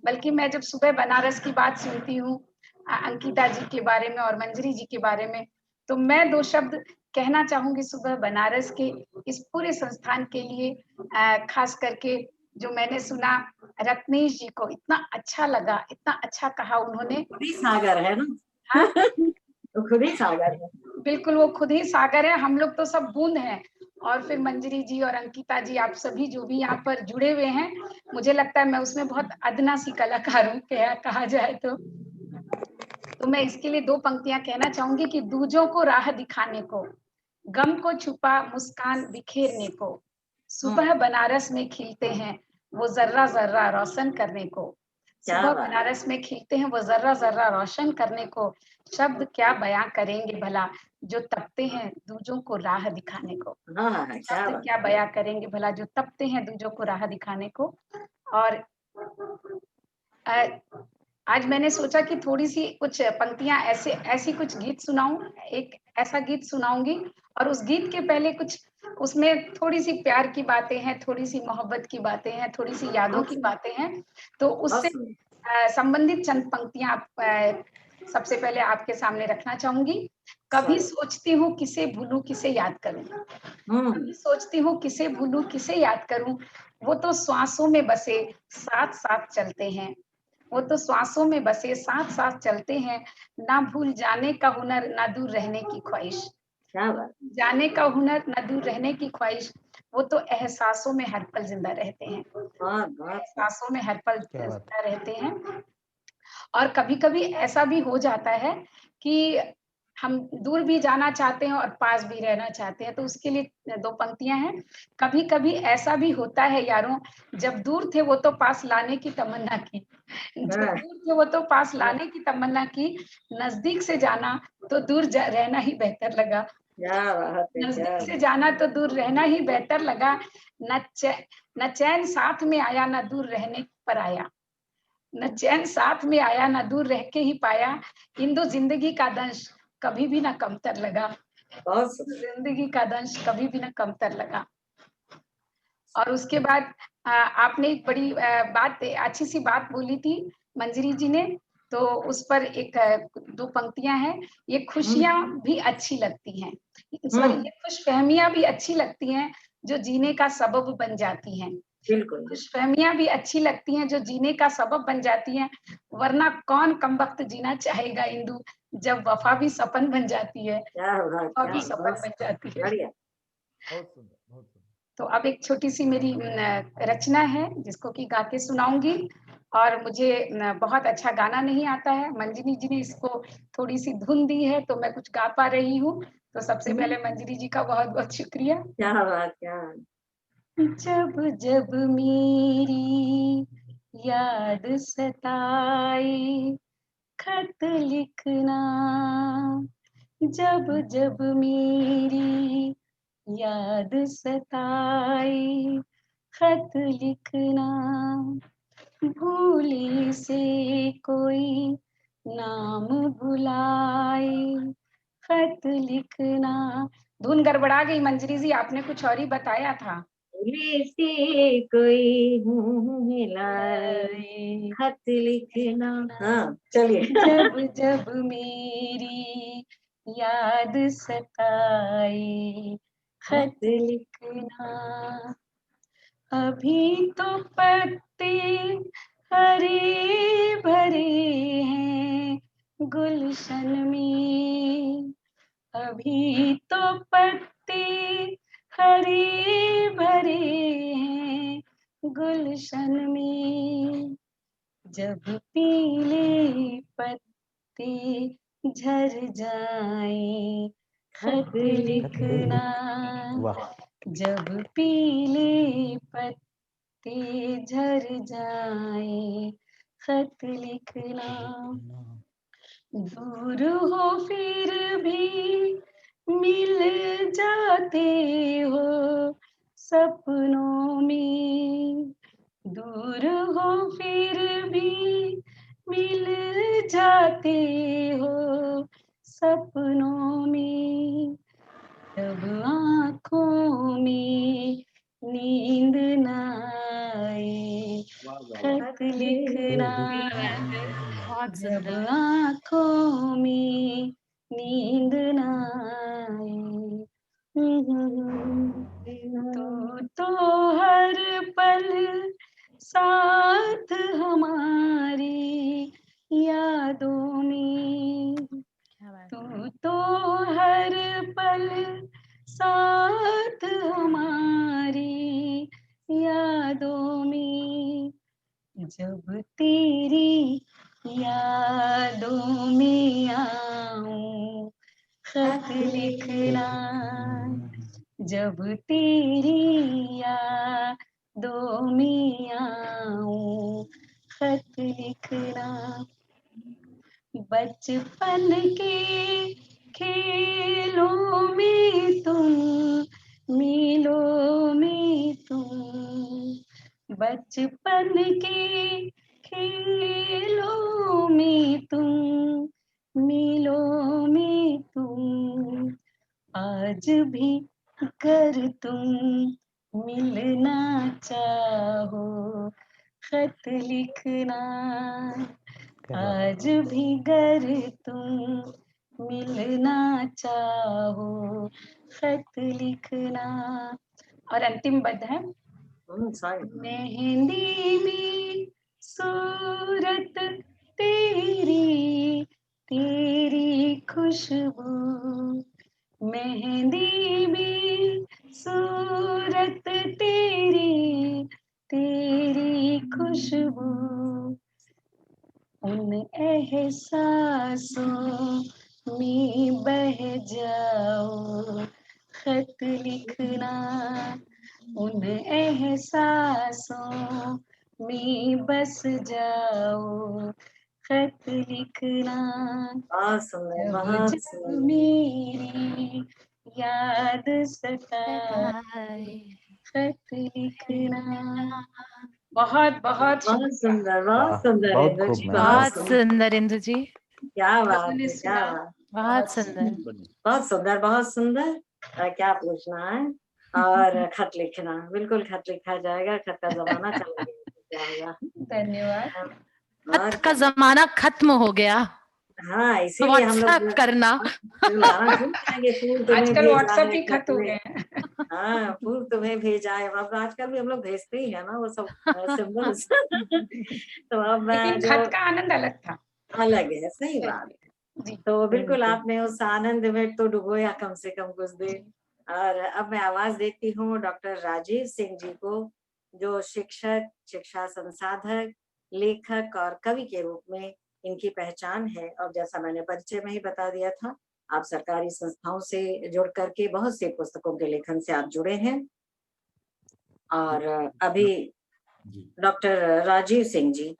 बल्कि मैं जब सुबह बनारस की बात सुनती हूँ, अंकिता जी के बारे में और मंजरी जी के बारे में, तो मैं 2 शब्द कहना चाहूंगी सुबह बनारस के इस पूरे संस्थान के लिए। खास करके जो मैंने सुना, रत्नेश जी को इतना अच्छा लगा, इतना अच्छा कहा उन्होंने। खुद ही सागर है ना। हाँ? तो खुद ही सागर है। बिल्कुल, वो खुद ही सागर है, हम लोग तो सब बूंद हैं। और फिर मंजरी जी और अंकिता जी, आप सभी जो भी यहाँ पर जुड़े हुए हैं, मुझे लगता है मैं उसमें बहुत अदना सी कलाकार हूँ, कहा जाए तो मैं इसके लिए 2 पंक्तियां कहना चाहूंगी कि दूजों को राह दिखाने को, गम को छुपा मुस्कान बिखेरने को, सुबह बनारस में खिलते हैं वो जर्रा जर्रा रोशन करने को, क्या सुबह बात। बनारस में खिलते हैं वो जर्रा जर्रा रोशन करने को, शब्द क्या बयां करेंगे भला जो तपते हैं दूजों को राह दिखाने को। हाँ, क्या शब्द बात। क्या बयां करेंगे भला जो तपते हैं दूजों को राह दिखाने को। और आज मैंने सोचा कि थोड़ी सी कुछ पंक्तियां ऐसी कुछ गीत सुनाऊं। एक ऐसा गीत सुनाऊंगी, और उस गीत के पहले कुछ उसमें थोड़ी सी प्यार की बातें हैं, थोड़ी सी मोहब्बत की बातें हैं, थोड़ी सी यादों की बातें हैं। तो उससे संबंधित चंद पंक्तियां सबसे पहले आपके सामने रखना चाहूंगी। कभी सोचती हूँ किसे भूलूं किसे याद करूं, कभी सोचती हूँ किसे भूलूं किसे याद करूं, वो तो श्वासों में बसे साथ साथ चलते हैं, वो तो श्वासों में बसे साथ साथ चलते हैं, ना भूल जाने का हुनर ना दूर रहने की ख्वाहिश, क्या बात। जाने का हुनर ना दूर रहने की ख्वाहिश, वो तो एहसासों में हर पल जिंदा रहते हैं, एहसासों में हर पल जिंदा रहते हैं। और कभी कभी ऐसा भी हो जाता है कि हम दूर भी जाना चाहते हैं और पास भी रहना चाहते हैं, तो उसके लिए 2 पंक्तियां हैं। कभी कभी ऐसा भी होता है यारों, जब दूर थे वो तो पास लाने की तमन्ना की, जब दूर थे वो तो पास लाने की तमन्ना की, नजदीक से जाना तो दूर रहना ही बेहतर लगा, नजदीक से जाना तो दूर रहना ही बेहतर लगा, न चैन साथ में आया न दूर रहने पर आया, न चैन साथ में आया न दूर रह के ही पाया, इंदु जिंदगी का दंश कभी भी ना कमतर लगा, जिंदगी का दंश कभी भी ना कमतर लगा। और उसके बाद आपने एक बड़ी बात, अच्छी सी बात बोली थी मंजरी जी ने, तो उस पर एक 2 पंक्तियां हैं। ये खुशियां भी अच्छी लगती हैं, सॉरी, ये खुशफहमियां भी अच्छी लगती हैं जो जीने का सबब बन जाती हैं, बिल्कुल। खुशफहमियां भी अच्छी लगती हैं जो जीने का सबब बन जाती हैं, वरना कौन कमबख्त जीना चाहेगा इंदु, जब वफा भी सपन बन जाती है, वफा भी सपन बन जाती है। तो अब एक छोटी सी मेरी रचना है जिसको कि गा के सुनाऊंगी, और मुझे बहुत अच्छा गाना नहीं आता है। मंजरी जी ने इसको थोड़ी सी धुन दी है तो मैं कुछ गा पा रही हूँ। तो सबसे पहले मंजरी जी का बहुत बहुत शुक्रिया। क्या बात, क्या जब जब मेरी याद सताए खत लिखना, जब जब मेरी याद सताए खत लिखना, भूले से कोई नाम बुलाए खत लिखना। धुन गड़बड़ा गई मंजरी जी, आपने कुछ और ही बताया था। भूले से कोई मिलाए खत लिखना। हाँ चलिए। जब जब मेरी याद सताए खत लिखना, अभी तो पत्ते हरे भरे हैं गुलशन में, अभी तो पत्ते हरे भरे हैं गुलशन में, जब पीले पत्ते झर जाए खत लिखना, जब पीले पत्ते झर जाए खत लिखना, दूर हो फिर भी मिल जाते हो सपनों में, दूर हो फिर भी मिल जाते हो सपनों में, जब आँखों में नींद न आए खत लिखना, जब आँखों में नींद न आए, तो हर पल साथ हमारी यादों में, तो हर पल साथ हमारी यादों में, जब तेरी यादों में आऊं खत लिखना, जब तेरी यादों में आऊं खत लिखना, बचपन के खेलों में तुम, मिलो में तुम, बचपन के खेलों में तुम, मिलो में तुम, आज भी कर तुम मिलना चाहो खत लिखना, आज भी गर तुम मिलना चाहो खत लिखना। और अंतिम पद है, मेहंदी में सूरत तेरी, तेरी खुशबू, मेहंदी में सूरत तेरी, तेरी खुशबू, उन एहसासों में बह जाओ खत लिखना, उन एहसासों में बस जाओ खत लिखना, जब मेरी याद सताए खत लिखना। बहुत बहुत सुंदर, बहुत सुंदर, बहुत सुंदर इंदु जी, क्या बात है, क्या बात, बहुत सुंदर, बहुत सुंदर, बहुत सुंदर। क्या पूछना है? और खत लिखना, बिल्कुल खत लिखा जाएगा, खत का जमाना चला जाएगा। धन्यवाद। खत का जमाना खत्म हो गया। हाँ, इसीलिए हम लोग करना आजकल व्हाट्सएप ही खत हो गए हैं। हाँ, फूल तुम्हें भेजा है, अब आजकल भी हम लोग भेजते ही है ना वो सब सिंबल्स। तो अब खत का आनंद अलग था, अलग है, सही बात है। तो बिल्कुल आपने उस आनंद में तो डुबोया कम से कम कुछ देर। और अब मैं आवाज देती हूँ डॉक्टर राजीव सिंह जी को, जो शिक्षक, शिक्षा संसाधक, लेखक और कवि के रूप में इनकी पहचान है। और जैसा मैंने परिचय में ही बता दिया था, आप सरकारी संस्थाओं से जुड़ करके बहुत सी पुस्तकों के लेखन से आप जुड़े हैं। और अभी डॉक्टर राजीव सिंह जी,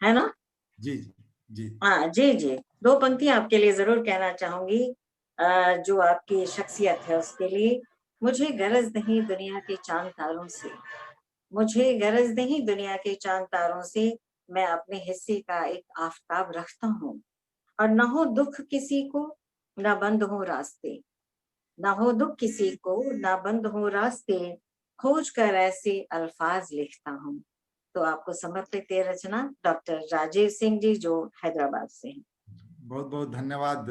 है ना? जी जी हाँ जी जी, 2 पंक्तियां आपके लिए जरूर कहना चाहूंगी। जो आपकी शख्सियत है उसके लिए। मुझे गरज नहीं दुनिया के चांद तारों से, मुझे गरज नहीं दुनिया के चांद तारों से, मैं अपने हिस्से का एक आफताब रखता हूँ। और न हो दुख किसी को, न बंद हो रास्ते, न हो दुख किसी को, न बंद हो रास्ते, खोज कर ऐसे अल्फाज लिखता हूँ। तो आपको समर्पित ये रचना डॉक्टर राजीव सिंह जी, जो हैदराबाद से हैं। बहुत बहुत धन्यवाद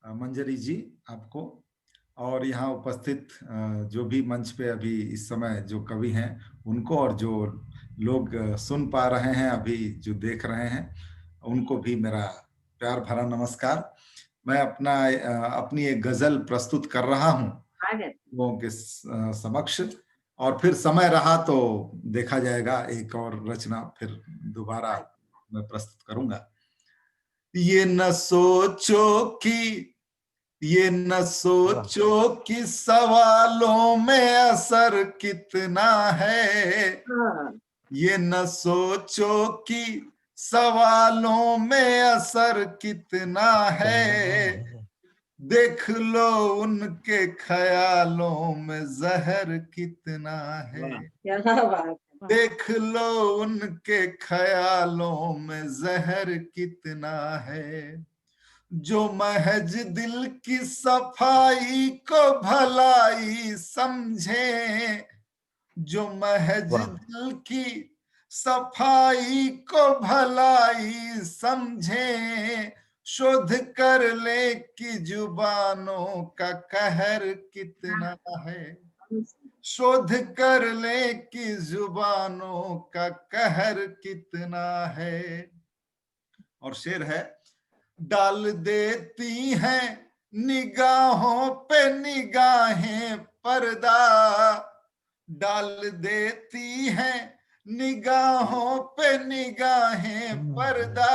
मंजरी जी आपको, और यहाँ उपस्थित जो भी मंच पे अभी इस समय जो कवि हैं उनको, और जो लोग सुन पा रहे हैं अभी, जो देख रहे हैं उनको भी मेरा प्यार भरा नमस्कार। मैं अपनी एक गजल प्रस्तुत कर रहा हूँ लोगों के समक्ष, और फिर समय रहा तो देखा जाएगा, एक और रचना फिर दोबारा मैं प्रस्तुत करूंगा। ये न सोचो कि सवालों में असर कितना है, ये न सोचो कि सवालों में असर कितना है, देख लो उनके ख्यालों में जहर कितना है, देख लो उनके ख्यालों में जहर कितना है, जो महज दिल की सफाई को भलाई समझे, जो महज दिल की सफाई को भलाई समझे, शोध कर ले कि जुबानों का कहर कितना है, शोध कर ले कि जुबानों का कहर कितना है। और शेर है, डाल देती हैं निगाहों पे निगाहें पर्दा, डाल देती हैं निगाहों पे निगाहें पर्दा,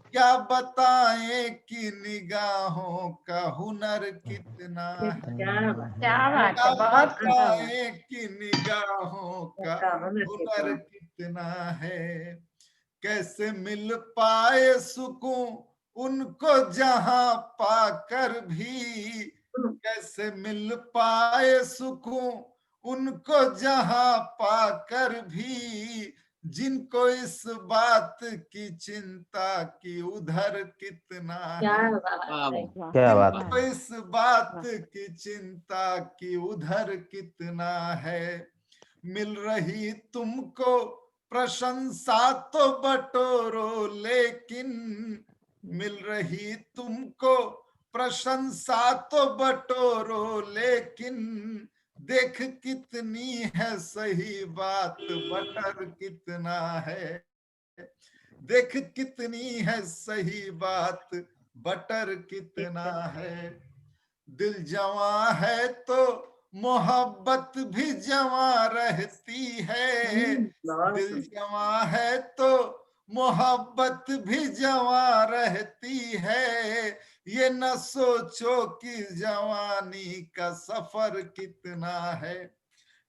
क्या बताएं कि निगाहों का हुनर कितना है, क्या बात है, क्या बहुत बताएं कि निगाहों का हुनर कितना है, कैसे मिल पाए सुकून उनको जहां पाकर भी, कैसे मिल पाए सुकून उनको जहां पाकर भी, जिनको इस बात की चिंता की उधर कितना है, क्या बात जिनको इस बात की चिंता की उधर कितना है, मिल रही तुमको प्रशंसा तो बटोरो लेकिन, मिल रही तुमको प्रशंसा तो बटोरो लेकिन, देख कितनी है सही बात बटर कितना है, देख कितनी है सही बात बटर कितना है, दिल जवां है तो मोहब्बत भी जवां रहती है, दिल जवां है तो मोहब्बत भी जवां रहती है, ये न सोचो कि जवानी का सफर कितना है,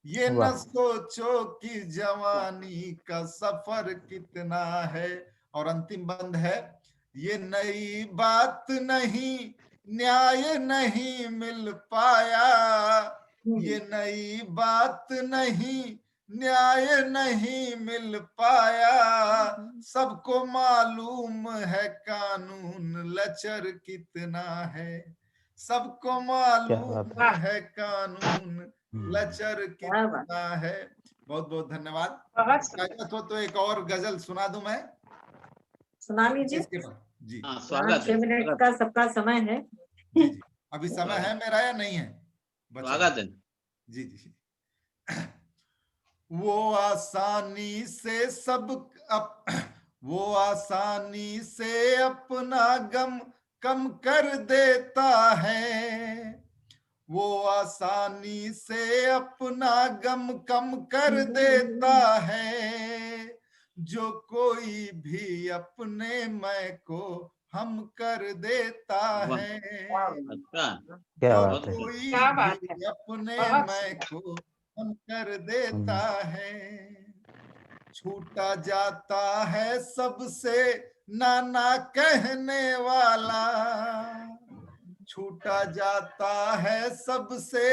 ये न सोचो कि जवानी का सफर कितना है। और अंतिम बंद है, ये नई बात नहीं न्याय नहीं मिल पाया, ये नई बात नहीं न्याय नहीं मिल पाया, सबको मालूम है कानून लचर कितना है, सबको मालूम है कानून लचर कितना है। बहुत बहुत धन्यवाद। तो एक और गजल सुना दूं मैं? सुना लीजिए जी। 6 मिनट का सबका समय है। जी जी, अभी समय है मेरा या नहीं है? स्वागत है। जी जी। वो आसानी से अपना गम कम कर देता है, वो आसानी से अपना गम कम कर देता है, जो कोई भी अपने मैं को हम कर देता है। अच्छा, क्या जो बात है। कोई क्या बात भी है, अपने बहुत मैं सुंदर। को हम कर देता है। छूटा जाता है सबसे नाना कहने वाला, छूटा जाता है सबसे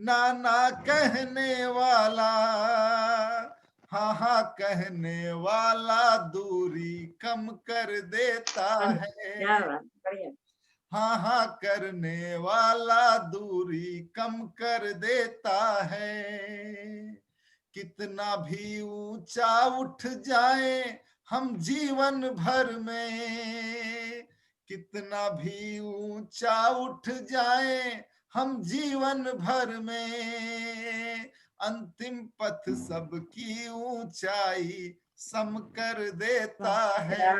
नाना कहने वाला, हाँ हाँ कहने वाला दूरी कम कर देता है। बढ़िया। हाँ हाँ करने वाला दूरी कम कर देता है। कितना भी ऊंचा उठ जाए हम जीवन भर में, कितना भी ऊंचा उठ जाए हम जीवन भर में, अंतिम पथ सबकी ऊंचाई सम कर देता है।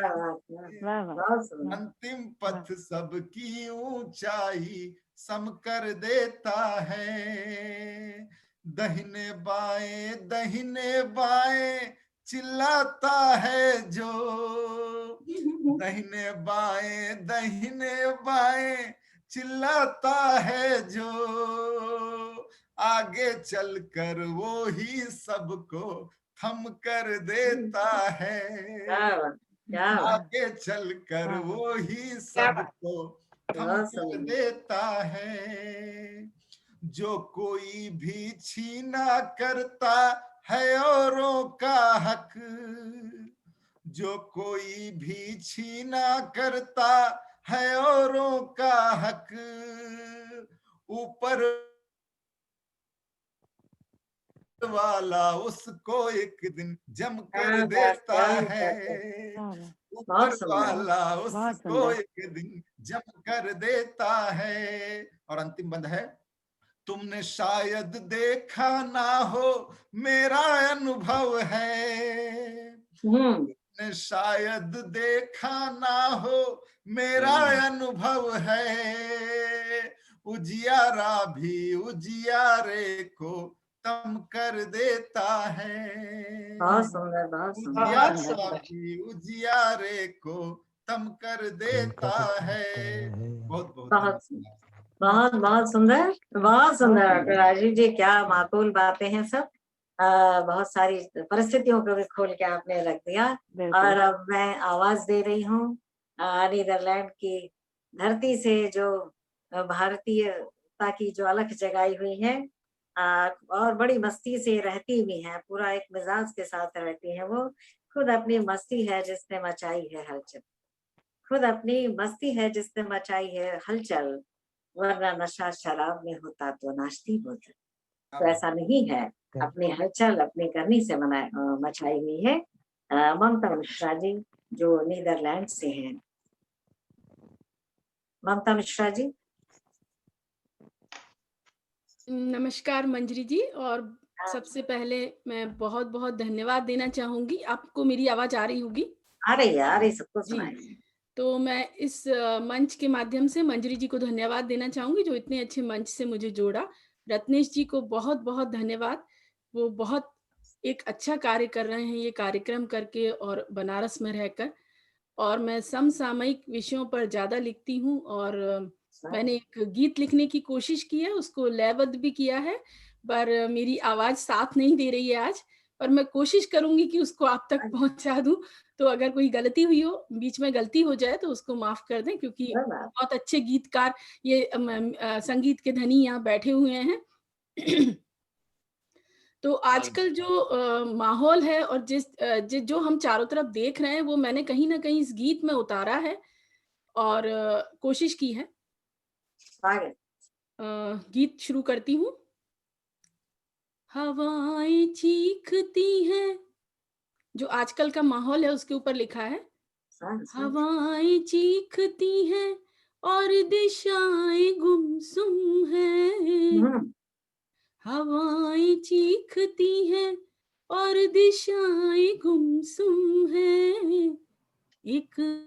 वाह वाह, अंतिम पथ सबकी ऊंचाई सम कर देता है। दाहिने बाएं चिल्लाता है जो, दाहिने बाएं चिल्लाता है जो, आगे चलकर वो ही सबको थम कर देता है। आगे चलकर वो ही सबको थम कर देता है। जो कोई भी छीना करता है औरों का हक, जो कोई भी छीना करता है औरों का हक, ऊपर वाला उसको एक दिन जम कर देता है। ऊपर वाला उसको एक दिन जम कर देता है। और अंतिम बंद है, तुमने शायद देखा ना हो मेरा अनुभव है, तुमने शायद देखा ना हो मेरा अनुभव है, उजियारा भी उजियारे को तम कर देता है। बहुत सुंदर, बहुत सुंदर। उजियारे को तम कर देता है। बहुत बहुत बहुत बहुत सुंदर, बहुत सुंदर डॉक्टर राजीव जी, क्या माकूल बातें हैं सब। बहुत सारी परिस्थितियों को भी खोल के आपने रख दिया। और अब मैं आवाज दे रही हूँ नीदरलैंड की धरती से, जो भारतीयता की जो अलख जगाई हुई है, और बड़ी मस्ती से रहती भी है, पूरा एक मिजाज के साथ रहती है। वो खुद अपनी मस्ती है जिसने मचाई है हलचल, खुद अपनी मस्ती है जिसने मचाई है हलचल, वरना नशा शराब में होता तो नाश्ती बोतल। तो ऐसा नहीं है, अपनी हलचल अपनी करनी से मचाई हुई है। ममता मिश्रा जी जो नीदरलैंड से हैं। ममता मिश्रा जी। नमस्कार मंजरी जी, और सबसे पहले मैं बहुत बहुत धन्यवाद देना चाहूंगी। आपको मेरी आवाज आ रही होगी? आ रही, सबको सुनाई। तो मैं इस मंच के माध्यम से मंजरी जी को धन्यवाद देना चाहूंगी, जो इतने अच्छे मंच से मुझे जोड़ा। रत्नेश जी को बहुत बहुत धन्यवाद, वो बहुत एक अच्छा कार्य कर रहे हैं ये कार्यक्रम करके और बनारस में रहकर। और मैं समसामयिक विषयों पर ज्यादा लिखती हूँ, और मैंने एक गीत लिखने की कोशिश की है, उसको लयबद्ध भी किया है, पर मेरी आवाज साथ नहीं दे रही है आज, पर मैं कोशिश करूंगी कि उसको आप तक पहुंचा दूं। तो अगर कोई गलती हुई हो, बीच में गलती हो जाए, तो उसको माफ कर दें, क्योंकि बहुत अच्छे गीतकार, ये संगीत के धनी यहाँ बैठे हुए हैं। तो आजकल जो माहौल है और जो हम चारों तरफ देख रहे हैं, वो मैंने कहीं ना कहीं इस गीत में उतारा है और कोशिश की है। गीत शुरू करती हूँ। हवाएं चीखती हैं, जो आजकल का माहौल है उसके ऊपर लिखा है। हवाएं चीखती हैं और दिशाएं गुमसुम हैं, हवाएं चीखती हैं और दिशाएं गुमसुम हैं, एक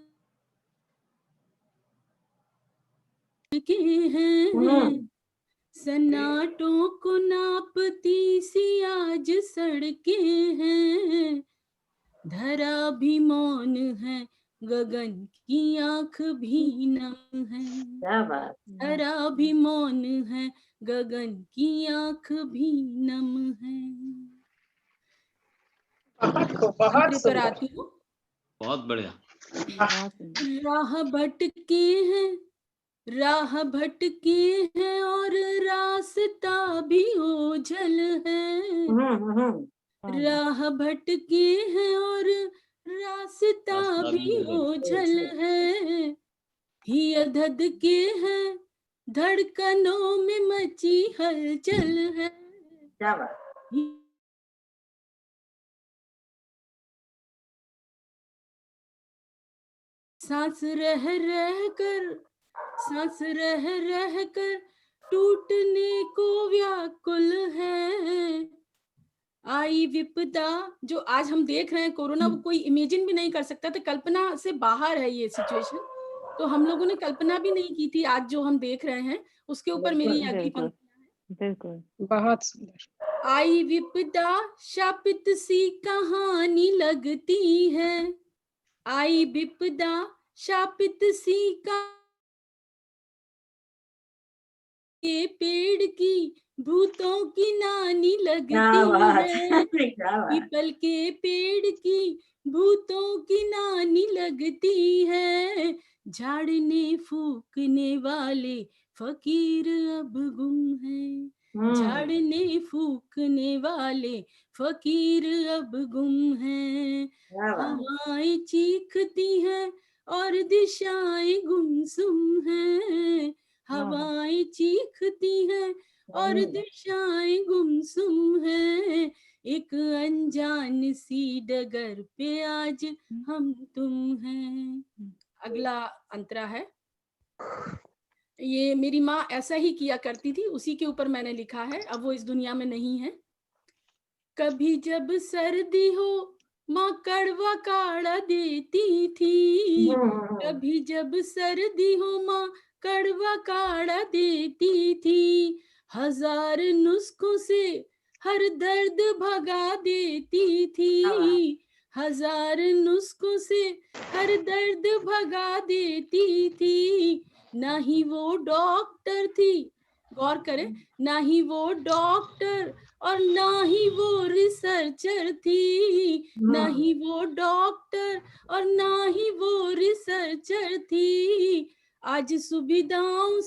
के हैं सन्नाटों को नापती सी आज सड़कें हैं, धरा भी मौन है, गगन की आंख भी नम है। क्या बात। धरा भी मौन है, गगन की आंख भी नम है। बहुत पर आती हूँ। बहुत बढ़िया। राह भटके हैं, राह भटके हैं और रास्ता भी ओझल है। राह भटके हैं और रास्ता भी ओझल है। ही धध के हैं, धड़कनों में मची हलचल है। क्या बात। सांस रह रह कर टूटने को व्याकुल है। आई विपदा, जो आज हम देख रहे हैं कोरोना, वो कोई इमेजिन भी नहीं कर सकता था, कल्पना से बाहर है ये सिचुएशन। तो हम लोगों ने कल्पना भी नहीं की थी, आज जो हम देख रहे हैं उसके ऊपर मेरी अगली पंक्तियां हैं। बिल्कुल, बहुत सुंदर। आई विपदा शापित सी कहानी लगती है। आई विपदा शापित सी का ये पेड़ की भूतों की नानी लगती है। पीपल के पेड़ की भूतों की नानी लगती है। झाड़ने फूकने वाले फकीर अब गुम है। झाड़ने फूकने वाले फकीर अब गुम है। हवाएं चीखती हैं और दिशाएं गुमसुम हैं। हवाएं चीखती हैं और दिशाएं गुमसुम हैं। एक अनजान सी डगर पे आज हम तुम हैं। अगला अंतरा है। ये मेरी माँ ऐसा ही किया करती थी, उसी के ऊपर मैंने लिखा है। अब वो इस दुनिया में नहीं है। कभी जब सर्दी हो माँ कड़वा काढ़ा देती थी। कभी जब सर्दी हो माँ कड़वा काढ़ा देती थी। हजार नुस्खों से हर दर्द भगा देती थी। हजार नुस्खों से हर दर्द भगा देती थी। ना ही वो डॉक्टर थी, गौर करें, ना ही वो डॉक्टर और ना ही वो रिसर्चर थी। ना ही वो डॉक्टर और ना ही वो रिसर्चर थी। आज सुविधाओं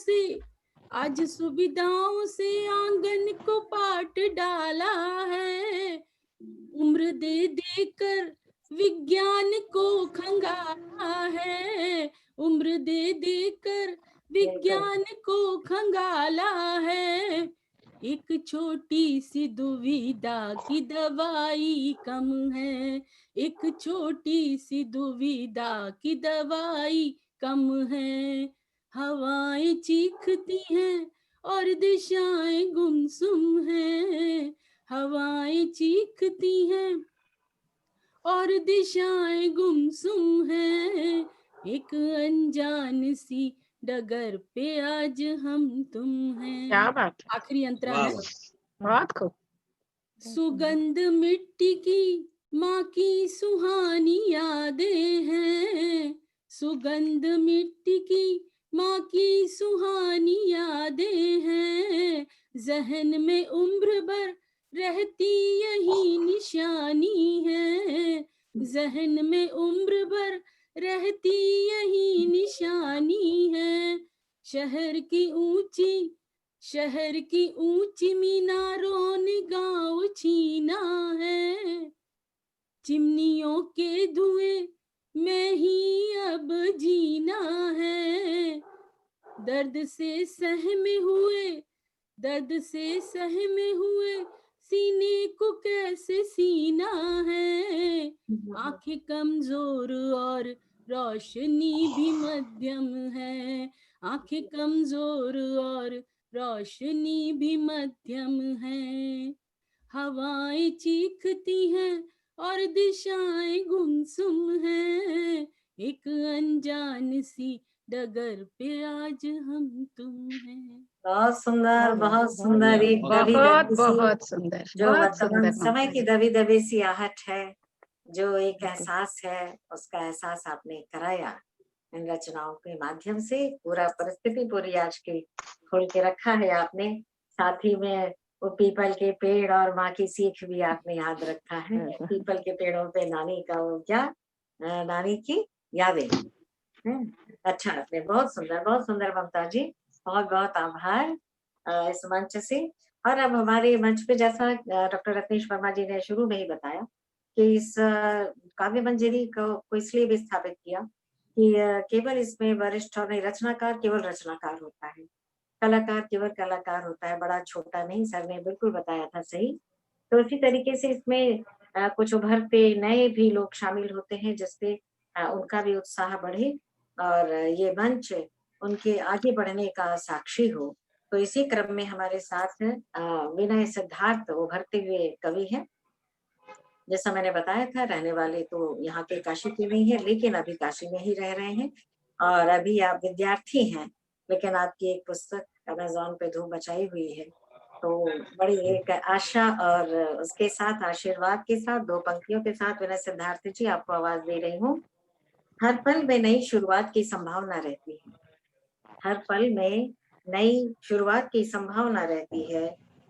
से आंगन को पाट डाला है। उम्र दे देकर विज्ञान को खंगाला है। उम्र दे देकर विज्ञान को खंगाला है। एक छोटी सी दुविधा की दवाई कम है। एक छोटी सी दुविधा की दवाई कम है। हवाएं चीखती हैं और दिशाएं गुमसुम हैं। हवाएं चीखती हैं और दिशाएं गुमसुम हैं। एक अनजान सी डगर पे आज हम तुम हैं। क्या बात। आखिरी अंतरा है। बहुत खूब। सुगंध मिट्टी की माँ की सुहानी यादें हैं। सुगंध मिट्टी की माँ की सुहानी यादें हैं। जहन में उम्र भर रहती यही निशानी है। जहन में उम्र भर रहती यही निशानी है। शहर की ऊंची मीनारों ने गाँव छीना है। चिमनियों के धुएं में ही अब जीना है। दर्द से सहमे हुए सीने को कैसे सीना है। आंखें कमजोर और रोशनी भी मध्यम है। आंखें कमजोर और रोशनी भी मध्यम है। हवाएं चीखती हैं और दिशाएं गुमसुम हैं। एक अनजान सी डगर पे आज हम तुम हैं। बहुत सुंदर, बहुत सुंदर। एक दबी बहुत दबी सी, बहुत सुंदर, जो बहुत वर्तमान सुंदर समय माता की जी। दबी दबी सी आहट है, जो एक एहसास है, उसका एहसास आपने कराया इन रचनाओं के माध्यम से। पूरा परिस्थिति पूरी आज की खोल के रखा है आपने। साथ ही में वो पीपल के पेड़ और माँ की सीख भी आपने याद रखा है। पीपल के पेड़ों पे नानी का वो क्या, नानी की यादें। अच्छा, आपने बहुत सुंदर ममता जी, बहुत बहुत आभार इस मंच से। और अब हमारे मंच पे, जैसा डॉक्टर रत्नेश वर्मा जी ने शुरू में ही बताया कि इस काव्य मंजरी को इसलिए भी स्थापित किया कि केवल इसमें वरिष्ठ और नहीं, रचनाकार केवल रचनाकार होता है, कलाकार केवल कलाकार होता है, बड़ा छोटा नहीं। सर ने बिल्कुल बताया था सही। तो इसी तरीके से इसमें कुछ उभरते नए भी लोग शामिल होते हैं, जिससे उनका भी उत्साह बढ़े और ये मंच उनके आगे बढ़ने का साक्षी हो। तो इसी क्रम में हमारे साथ विनय सिद्धार्थ उभरते हुए कवि हैं। जैसा मैंने बताया था, रहने वाले तो यहाँ के काशी के नहीं है, लेकिन अभी काशी में ही रह रहे हैं और अभी आप विद्यार्थी हैं, लेकिन आपकी एक पुस्तक अमेज़न पे धूम मचाई हुई है। तो बड़ी एक आशा और उसके साथ आशीर्वाद के साथ 2 पंक्तियों के साथ विनय सिद्धार्थ जी आपको आवाज़ दे रही हूँ। हर पल में नई शुरुआत की संभावना रहती है। हर पल में नई शुरुआत की संभावना रहती है।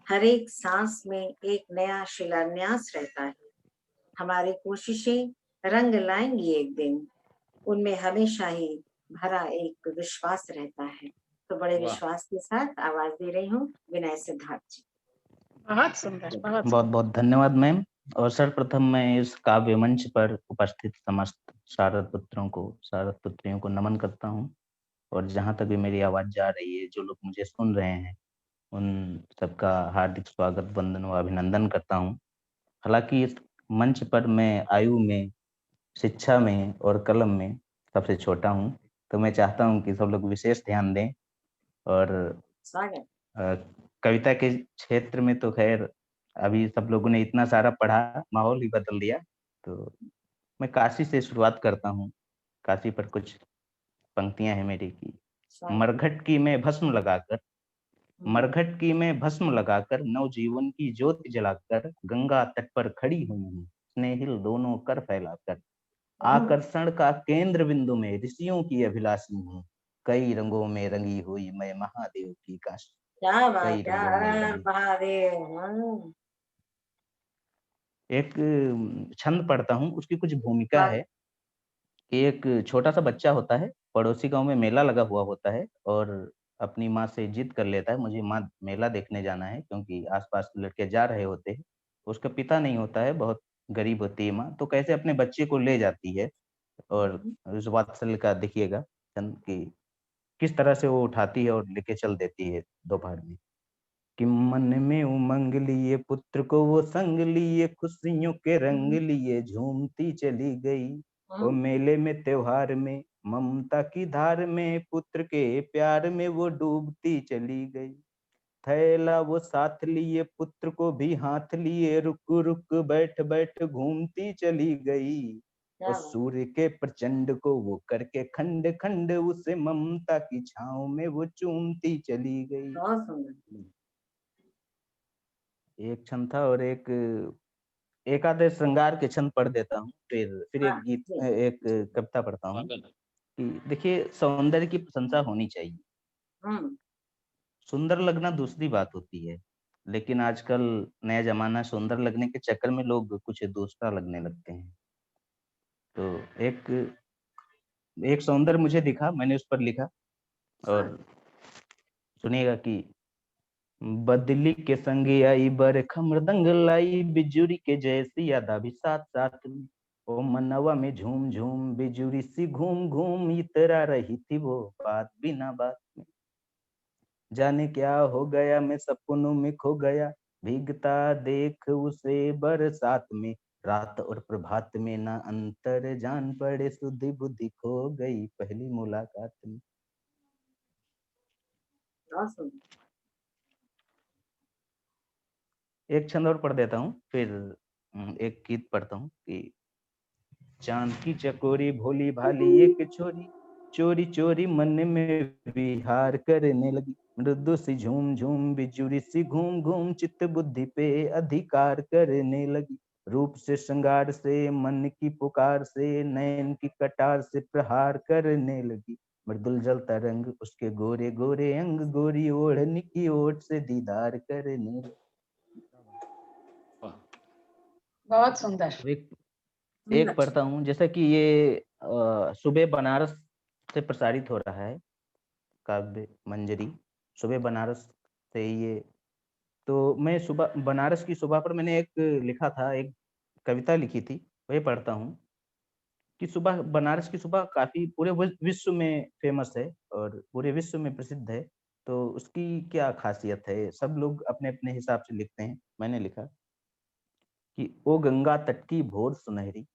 हर एक सांस में एक नया शिलान्यास रहता है। हमारी कोशिशें रंग लाएंगी एक दिन, उनमें हमेशा ही भरा एक विश्वास रहता है। तो बड़े विश्वास के साथ आवाज दे रही हूँ विनय सिद्धार्थ जी। बहुत सुंदर, बहुत बहुत बहुत धन्यवाद मैम। और सर्वप्रथम मैं इस काव्य मंच पर उपस्थित समस्त शारद पुत्रों को, शारद पुत्रियों को नमन करता हूँ। और जहाँ तक भी मेरी आवाज जा रही है, जो लोग मुझे सुन रहे हैं, उन सबका हार्दिक स्वागत, वंदन व अभिनंदन करता हूँ। हालांकि इस मंच पर मैं आयु में, शिक्षा में और कलम में सबसे छोटा हूँ, तो मैं चाहता हूँ कि सब लोग विशेष ध्यान दें। और कविता के क्षेत्र में तो खैर अभी सब लोगों ने इतना सारा पढ़ा, माहौल ही बदल दिया। तो मैं काशी से शुरुआत करता हूँ। काशी पर कुछ पंक्तियां हैं मेरी की। मरघट की मैं भस्म लगाकर, मरघट की मैं भस्म लगाकर, नवजीवन की ज्योति जलाकर, गंगा तट पर खड़ी हुई हूँ, स्नेहिल दोनों कर फैलाकर। आकर्षण का केंद्र बिंदु में ऋषियों की अभिलाषी हूँ, कई रंगों में रंगी हुई मैं महादेव की काशी। क्या बात है, महादेव। एक छंद पढ़ता हूँ, उसकी कुछ भूमिका है कि एक छोटा सा बच्चा होता है, पड़ोसी गांव में मेला लगा हुआ होता है और अपनी माँ से जिद कर लेता है, मुझे माँ मेला देखने जाना है, क्योंकि आसपास लड़के जा रहे होते हैं। उसका पिता नहीं होता है, बहुत गरीब होती है माँ, तो कैसे अपने बच्चे को ले जाती है। और उस वात्सल्य का देखिएगा छंद की किस तरह से वो उठाती है और लेके चल देती है दोपहर में। कि मन में उमंग लिए पुत्र को वो संग लिए, खुशियों के रंग लिए झूमती चली गई। वो मेले में त्योहार में ममता की धार में, पुत्र के प्यार में वो डूबती चली गई। थैला वो साथ लिए, पुत्र को भी हाथ लिए, रुक रुक बैठ बैठ घूमती चली गई। और सूर्य के प्रचंड को वो करके खंड खंड, उसे ममता की छांव में वो चूमती चली गई। एक छंद था और एक आधे श्रृंगार के छंद पढ़ देता हूँ, फिर एक गीत, एक कविता पढ़ता हूँ कि देखिए, सौंदर्य की प्रशंसा होनी चाहिए। सुंदर लगना दूसरी बात होती है, लेकिन आजकल नया जमाना, सुंदर लगने के चक्कर में लोग कुछ दूसरा लगने लगते हैं। तो एक सौंदर्य मुझे दिखा, मैंने उस पर लिखा और सुनिएगा कि बदली के संग आई बरखा मृदंग लाई, बिजुरी के जैसी यादा भी साथ साथ में। ओ मनवा में झूम झूम बिजुरी सी घूम घूम, इतरा रही थी वो बात बिना बात में। जाने क्या हो गया, मैं सपनों में खो गया, भीगता देख उसे बरसात में। रात और प्रभात में ना अंतर जान पड़े, सुधि बुद्धि खो गई पहली मुलाकात में। एक छंद और पढ़ देता हूँ, फिर एक गीत पढ़ता हूँ कि चांद की चकोरी भोली भाली एक छोरी, चोरी चोरी मन में विहार करने लगी, मृदु सी झूम झूम बिजुरी सी घूम घूम चित्त बुद्धि पे अधिकार करने लगी। रूप से श्रृंगार से मन की पुकार से नयन की कटार से प्रहार करने लगी। मृदुल जलता रंग उसके गोरे गोरे अंग, गोरी ओढ़नी की ओट से दीदार करने लगी। बहुत सुंदर। एक पढ़ता हूँ, जैसा कि ये सुबह बनारस से प्रसारित हो रहा है काव्य मंजरी, सुबह बनारस से ये, तो मैं सुबह बनारस की सुबह पर मैंने एक लिखा था, एक कविता लिखी थी, वही पढ़ता हूँ कि सुबह बनारस की सुबह काफी पूरे विश्व में फेमस है और पूरे विश्व में प्रसिद्ध है। तो उसकी क्या खासियत है, सब लोग अपने अपने हिसाब से लिखते हैं। मैंने लिखा कि ओ गंगा तट की भोर सुनहरी,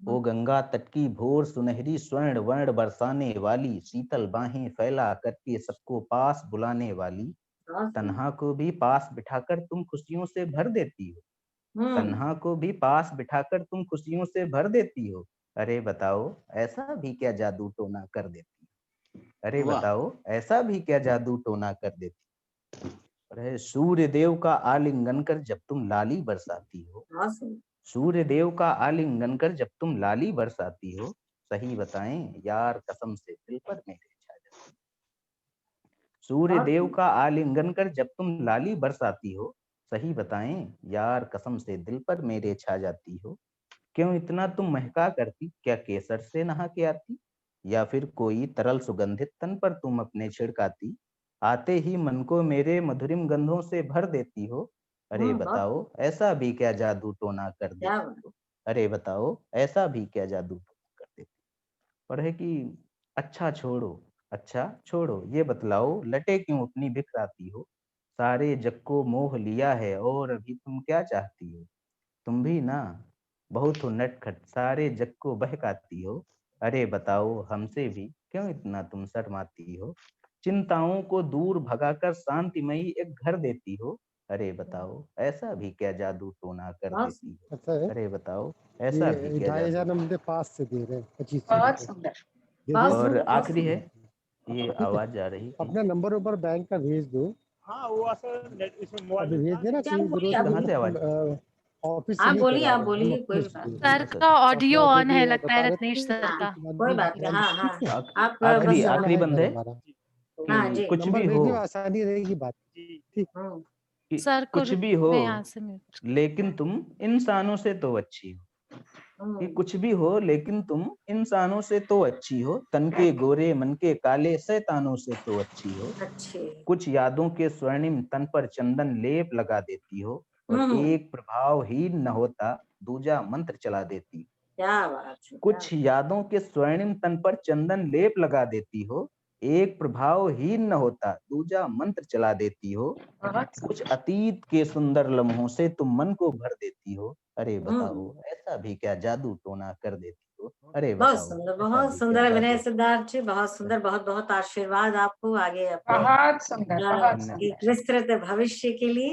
ओ गंगा तट की भोर सुनहरी, स्वर्ण वर्ण बरसाने वाली, शीतल बाहें फैला करके सबको पास बुलाने वाली, तन्हा को भी पास बिठाकर तुम खुशियों से भर देती हो, तन्हा को भी पास बिठाकर तुम खुशियों से भर देती हो। अरे बताओ ऐसा भी क्या जादू टोना कर देती हो, अरे बताओ ऐसा भी क्या जादू टोना कर देती। अरे सूर्य देव का आलिंगन कर जब तुम लाली बरसाती हो, सूर्य देव का आलिंगन कर जब तुम लाली बरसाती हो, सही बताएं यार कसम से दिल पर मेरे छा जाती। सूर्य देव का आलिंगन कर जब तुम लाली बरसाती हो, सही बताएं यार कसम से दिल पर मेरे छा जाती हो। क्यों इतना तुम महका करती, क्या केसर से नहा के आती, या फिर कोई तरल सुगंधित तन पर तुम अपने छिड़काती, आते ही मन को मेरे मधुरिम गंधों से भर देती हो। अरे बताओ ऐसा भी क्या जादू टोना कर देती हो, अरे बताओ ऐसा भी क्या जादू टोना कर देती हो। और है कि अच्छा छोड़ो ये बतलाओ, लटे क्यों अपनी बिखराती हो, सारे जग को मोह लिया है और अभी तुम क्या चाहती हो, तुम भी ना बहुत हो नटखट, सारे जग को बहकाती हो। अरे बताओ हमसे भी क्यों इतना तुम शर्माती हो, चिंताओं को दूर भगाकर शांतिमयी एक घर देती हो। अरे बताओ ऐसा भी क्या जादू टोना कर देती हो, अच्छा है, अरे बताओ ऐसा भी क्या 2500 जादू। नंबर पास से दे रहे हैं, 2500 बहुत सुंदर। और आखिरी है, ये आवाज आ रही थी, अपना नंबर ऊपर बैंक का भेज दो। हाँ वो असल इसमें मोबाइल अभी भेज देना, क्या कोई बोलिए जरूरत कहाँ से आवाज? नहीं, ऑफिस से आप नहीं बोलिए, करा आप रहे, बोलिए, हम कोई अपने से बात दे नहीं। रहे सर का ऑडियो हैं। ऑन है लगता है बता रहे रत्नेश थे, सर का। कोई बात नहीं, हाँ हाँ आप आखिरी बस आखिरी बंद है हाँ कि जी। कुछ नंबर भी हो, भेजने में आसानी रहेगी बात, ठीक। कि सर को कुछ भी हो मैं यहाँ से म्यूट लेकिन तुम इंसानों से तो अच्छी हो, कि कुछ भी हो लेकिन तुम इंसानों से तो अच्छी हो, तन के गोरे मन के काले शैतानों से तो अच्छी हो, कुछ यादों के स्वर्णिम तन पर चंदन लेप लगा देती हो, और एक प्रभावहीन न होता दूजा मंत्र चला देती। क्या बात है, कुछ यादों के स्वर्णिम तन पर चंदन लेप लगा देती हो, एक प्रभावहीन न होता दूजा मंत्र चला देती हो, कुछ अतीत के सुंदर लम्हों से तुम मन को भर देती हो। अरे बताओ ऐसा भी क्या जादू टोना कर देती हो, अरे बताओ बहुत सुंदर विनय सिद्धार्थ जी, बहुत सुंदर, बहुत बहुत आशीर्वाद आपको आगे अपने बहुत सुंदर, एक विस्तृत भविष्य के लिए।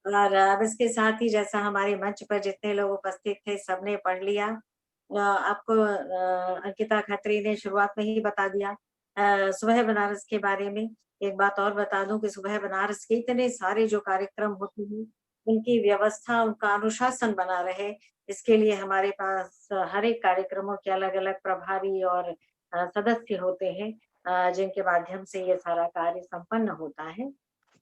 और अब इसके साथ ही जैसा हमारे मंच पर जितने लोग उपस्थित थे सबने पढ़ लिया, आपको अंकिता खत्री ने शुरुआत में ही बता दिया सुबह बनारस के बारे में। एक बात और बता दूं कि सुबह बनारस के इतने सारे जो कार्यक्रम होते हैं उनकी व्यवस्था, उनका अनुशासन बना रहे, इसके लिए हमारे पास हर एक कार्यक्रमों के अलग अलग प्रभारी और सदस्य होते हैं जिनके माध्यम से ये सारा कार्य संपन्न होता है।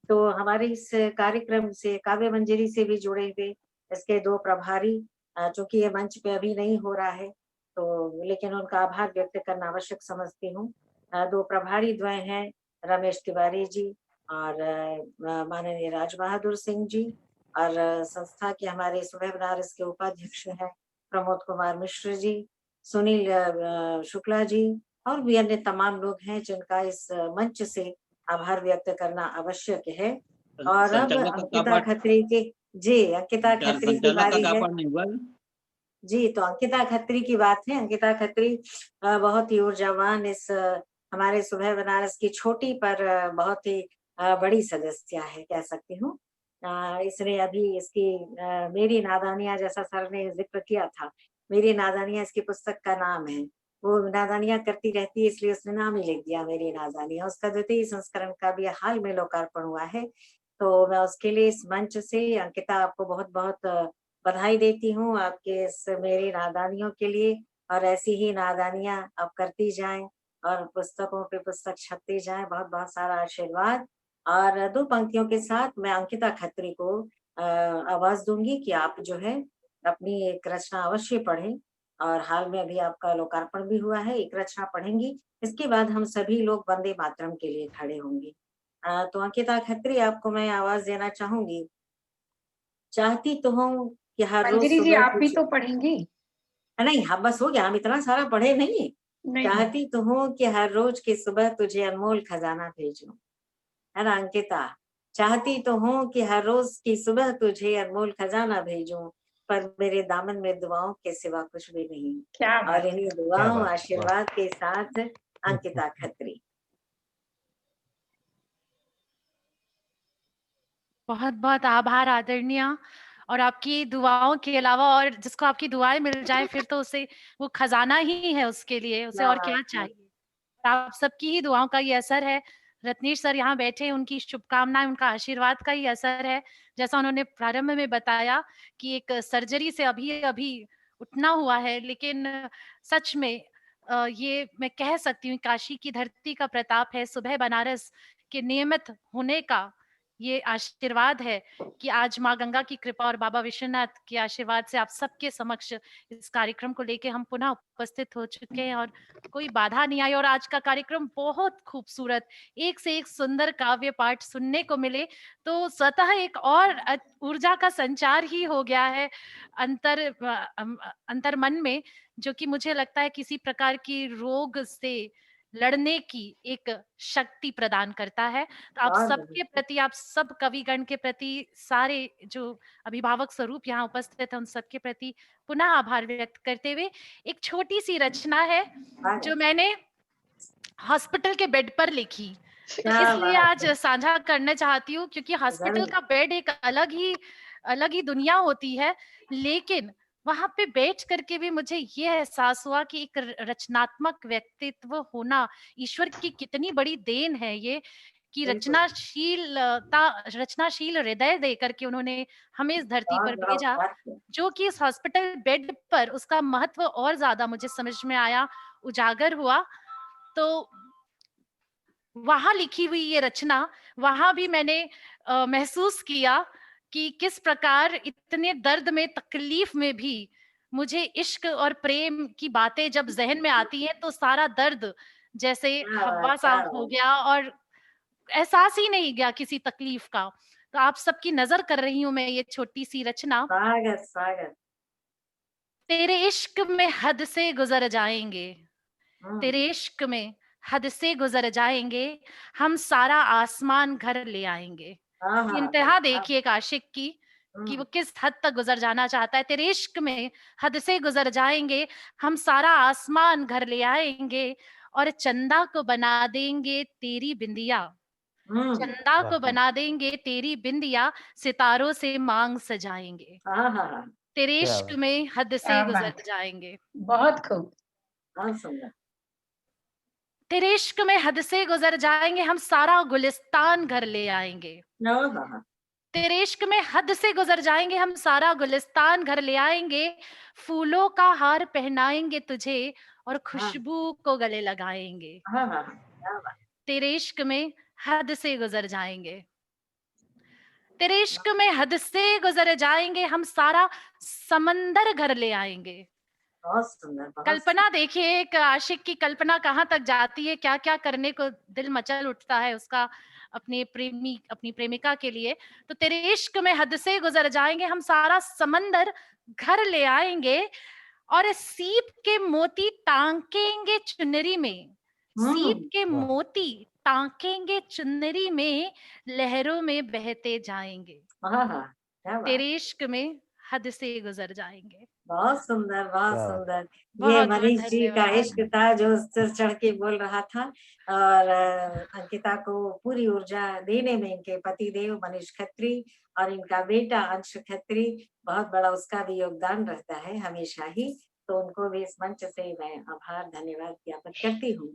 तो हमारे इस कार्यक्रम से काव्य मंजरी से भी जुड़े हुए इसके 2 प्रभारी, चूंकि ये मंच पे अभी नहीं हो रहा है तो लेकिन उनका आभार व्यक्त करना आवश्यक समझती हूँ। 2 प्रभारी द्वय हैं, रमेश तिवारी जी और माननीय राज बहादुर सिंह जी, और संस्था के हमारे सुबह बनारस के उपाध्यक्ष हैं प्रमोद कुमार मिश्र जी, सुनील शुक्ला जी, और भी अन्य तमाम लोग हैं जिनका इस मंच से आभार व्यक्त करना आवश्यक है। और अब अंकिता खत्री के अंकिता खत्री की बारी है जी। तो अंकिता खत्री की बात है। अंकिता खत्री बहुत ही ऊर्जावान इस हमारे सुबह बनारस की छोटी पर बहुत ही बड़ी सदस्य है कह सकती हूँ। इसने अभी इसकी मेरी नादानियां, जैसा सर ने जिक्र किया था, मेरी नादानियां इसकी पुस्तक का नाम है। वो नादानियां करती रहती है, इसलिए उसने नाम ही लिख दिया मेरी नादानियां। उसका द्वितीय संस्करण का भी हाल में लोकार्पण हुआ है, तो मैं उसके लिए इस मंच से अंकिता आपको बहुत बहुत बधाई देती हूँ आपके इस मेरी नादानियों के लिए। और ऐसी ही नादानियां आप करती जाएं और पुस्तकों पे पुस्तक छपती जाएं। बहुत बहुत सारा आशीर्वाद। और 2 पंक्तियों के साथ मैं अंकिता खत्री को आवाज दूंगी कि आप जो है अपनी एक रचना अवश्य पढ़ें। और हाल में अभी आपका लोकार्पण भी हुआ है, एक रचना पढ़ेंगी, इसके बाद हम सभी लोग वंदे मातरम के लिए खड़े होंगे। तो अंकिता खत्री आपको मैं आवाज देना चाहूंगी। चाहती तो हूँ कि हर रोज मंजरी जी सुबह आप भी तो पढ़ेंगी। नहीं, हाँ बस हो गया, हम इतना सारा पढ़े नहीं। नहीं चाहती तो हूँ कि हर रोज की सुबह तुझे अनमोल खजाना भेजूं, है ना अंकिता? चाहती तो हूँ कि हर रोज की सुबह तुझे अनमोल खजाना भेजूं, पर मेरे दामन में दुआओं के सिवा कुछ भी नहीं। क्या बात और इन्हीं दुआओं आशीर्वाद के साथ अंकिता खत्री। बहुत बहुत आभार आदरणीय। और आपकी दुआओं के अलावा और जिसको आपकी दुआएं मिल जाए फिर तो उसे वो खजाना ही है, उसके लिए उसे और क्या चाहिए। आप सबकी ही दुआओं का ये असर है। रत्नेश सर यहाँ बैठे, उनकी शुभकामनाएं, उनका आशीर्वाद का ही असर है। जैसा उन्होंने प्रारंभ में बताया कि एक सर्जरी से अभी अभी उठना हुआ है, लेकिन सच में ये मैं कह सकती हूँ काशी की धरती का प्रताप है, सुबह बनारस के नियमित होने का ये आशीर्वाद है कि आज माँ गंगा की कृपा और बाबा विश्वनाथ के आशीर्वाद से आप सबके समक्ष इस कार्यक्रम को लेके हम पुनः उपस्थित हो चुके हैं और कोई बाधा नहीं आई। और आज का कार्यक्रम बहुत खूबसूरत, एक से एक सुंदर काव्य पाठ सुनने को मिले, तो स्वतः एक और ऊर्जा का संचार ही हो गया है अंतर मन में, जो कि मुझे लगता है किसी प्रकार की रोग से लड़ने की एक शक्ति प्रदान करता है। तो आप सबके प्रति, आप सब कविगण के प्रति, सारे जो अभिभावक स्वरूप यहाँ उपस्थित है उन सबके प्रति पुनः आभार व्यक्त करते हुए एक छोटी सी रचना है जो मैंने हॉस्पिटल के बेड पर लिखी, तो इसलिए आज साझा करना चाहती हूँ, क्योंकि हॉस्पिटल का बेड एक अलग ही दुनिया होती है, लेकिन वहां पे बैठ करके भी मुझे ये एहसास हुआ कि एक रचनात्मक व्यक्तित्व होना ईश्वर की कितनी बड़ी देन है ये, कि रचनाशील हृदय दे करके उन्होंने हमें इस धरती पर भेजा, जो कि इस हॉस्पिटल बेड पर उसका महत्व और ज्यादा मुझे समझ में आया, उजागर हुआ। तो वहां लिखी हुई ये रचना, वहां भी मैंने महसूस किया कि किस प्रकार इतने दर्द में, तकलीफ में भी मुझे इश्क और प्रेम की बातें जब जहन में आती हैं तो सारा दर्द जैसे हवा सा हो गया और एहसास ही नहीं गया किसी तकलीफ का। तो आप सबकी नजर कर रही हूं मैं ये छोटी सी रचना। स्वागत। तेरे इश्क में हद से गुजर जाएंगे, तेरे इश्क में हद से गुजर जाएंगे, हम सारा आसमान घर ले आएंगे। इंतहा देखिए एक आशिक की कि वो किस हद तक गुजर जाना चाहता है। तेरे इश्क में हद से गुजर जाएंगे, हम सारा आसमान घर ले आएंगे और चंदा को बना देंगे तेरी बिंदिया, चंदा को बना देंगे तेरी बिंदिया, सितारों से मांग सजाएंगे। तेरे इश्क में हद से गुजर जाएंगे। बहुत खूब। तेरे इश्क में हद से गुजर जाएंगे, हम सारा गुलिस्तान घर ले आएंगे। तेरे इश्क में हद से गुजर जाएंगे, हम सारा गुलिस्तान घर ले आएंगे, फूलों का हार पहनाएंगे तुझे और खुशबू को गले लगाएंगे। तेरे इश्क में हद से गुजर जाएंगे, तेरे इश्क में हद से गुजर जाएंगे, हम सारा समंदर घर ले आएंगे। बहुत सुंदर। कल्पना देखिए, एक आशिक की कल्पना कहाँ तक जाती है, क्या क्या करने को दिल मचल उठता है उसका अपने प्रेमी, अपनी प्रेमिका के लिए। तो तेरे इश्क में हद से गुजर जाएंगे, हम सारा समंदर घर ले आएंगे और सीप के मोती टांकेंगे चुनरी में, सीप के मोती टांकेंगे चुनरी में, लहरों में बहते जाएंगे। तेरे इश्क में हद से गुजर जाएंगे। बहुत सुंदर, बहुत सुंदर। ये मनीष जी का इश्क था जो सिर चढ़ के बोल रहा था। और अंकिता को पूरी ऊर्जा देने में इनके पति देव मनीष खत्री और इनका बेटा अंश खत्री, बहुत बड़ा उसका भी योगदान रहता है हमेशा ही। तो उनको भी इस मंच से मैं आभार धन्यवाद ज्ञापित करती हूँ।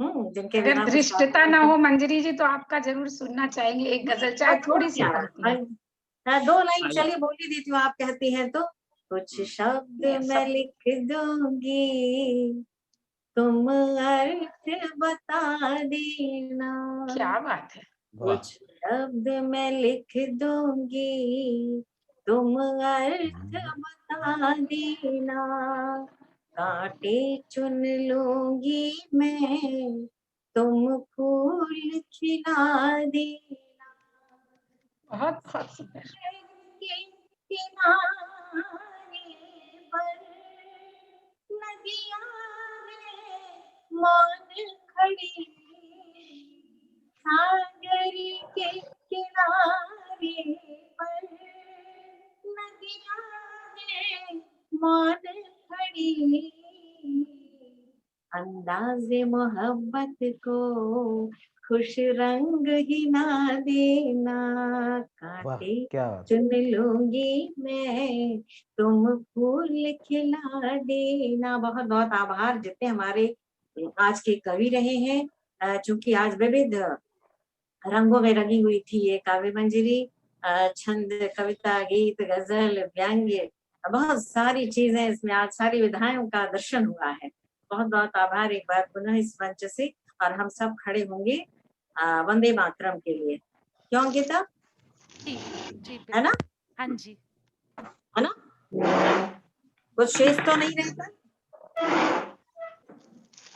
जिनके अगर बिना धृष्टता ना हो मंजरी जी तो आपका जरूर सुनना चाहेंगे एक गजल, चाहे थोड़ी सी पंक्ति। 2 लाइन चलिए बोल ही देती हूँ, आप कहती हैं तो। कुछ शब्द मैं लिख दूंगी, तुम अर्थ बता देना। क्या बात है। कुछ शब्द मैं लिख दूंगी, तुम अर्थ बता देना। कांटे चुन लूंगी मैं, तुम फूल खिला देना। बहुत बहुत सुंदर। किनारे पर नदियां मौन खड़ी, सागर के किनारे पर नदियां मौन खड़ी। अंदाज़े मोहब्बत को खुश रंग ही ना देना। कांटे चुन लूंगी मैं, तुम फूल खिला देना। बहुत बहुत आभार जितने हमारे आज के कवि रहे हैं। चूंकि आज विविध रंगों में रंगी हुई थी ये काव्य मंजरी, छंद, कविता, गीत, गजल, व्यंग्य, बहुत सारी चीजें इसमें आज सारी विधाओं का दर्शन हुआ है। बहुत बहुत आभार एक बार पुनः इस मंच से। और हम सब खड़े होंगे वंदे मातरम के लिए, क्यों अंकिता? जी है ना? हाँ जी, है ना? कुछ शेष तो नहीं रहता?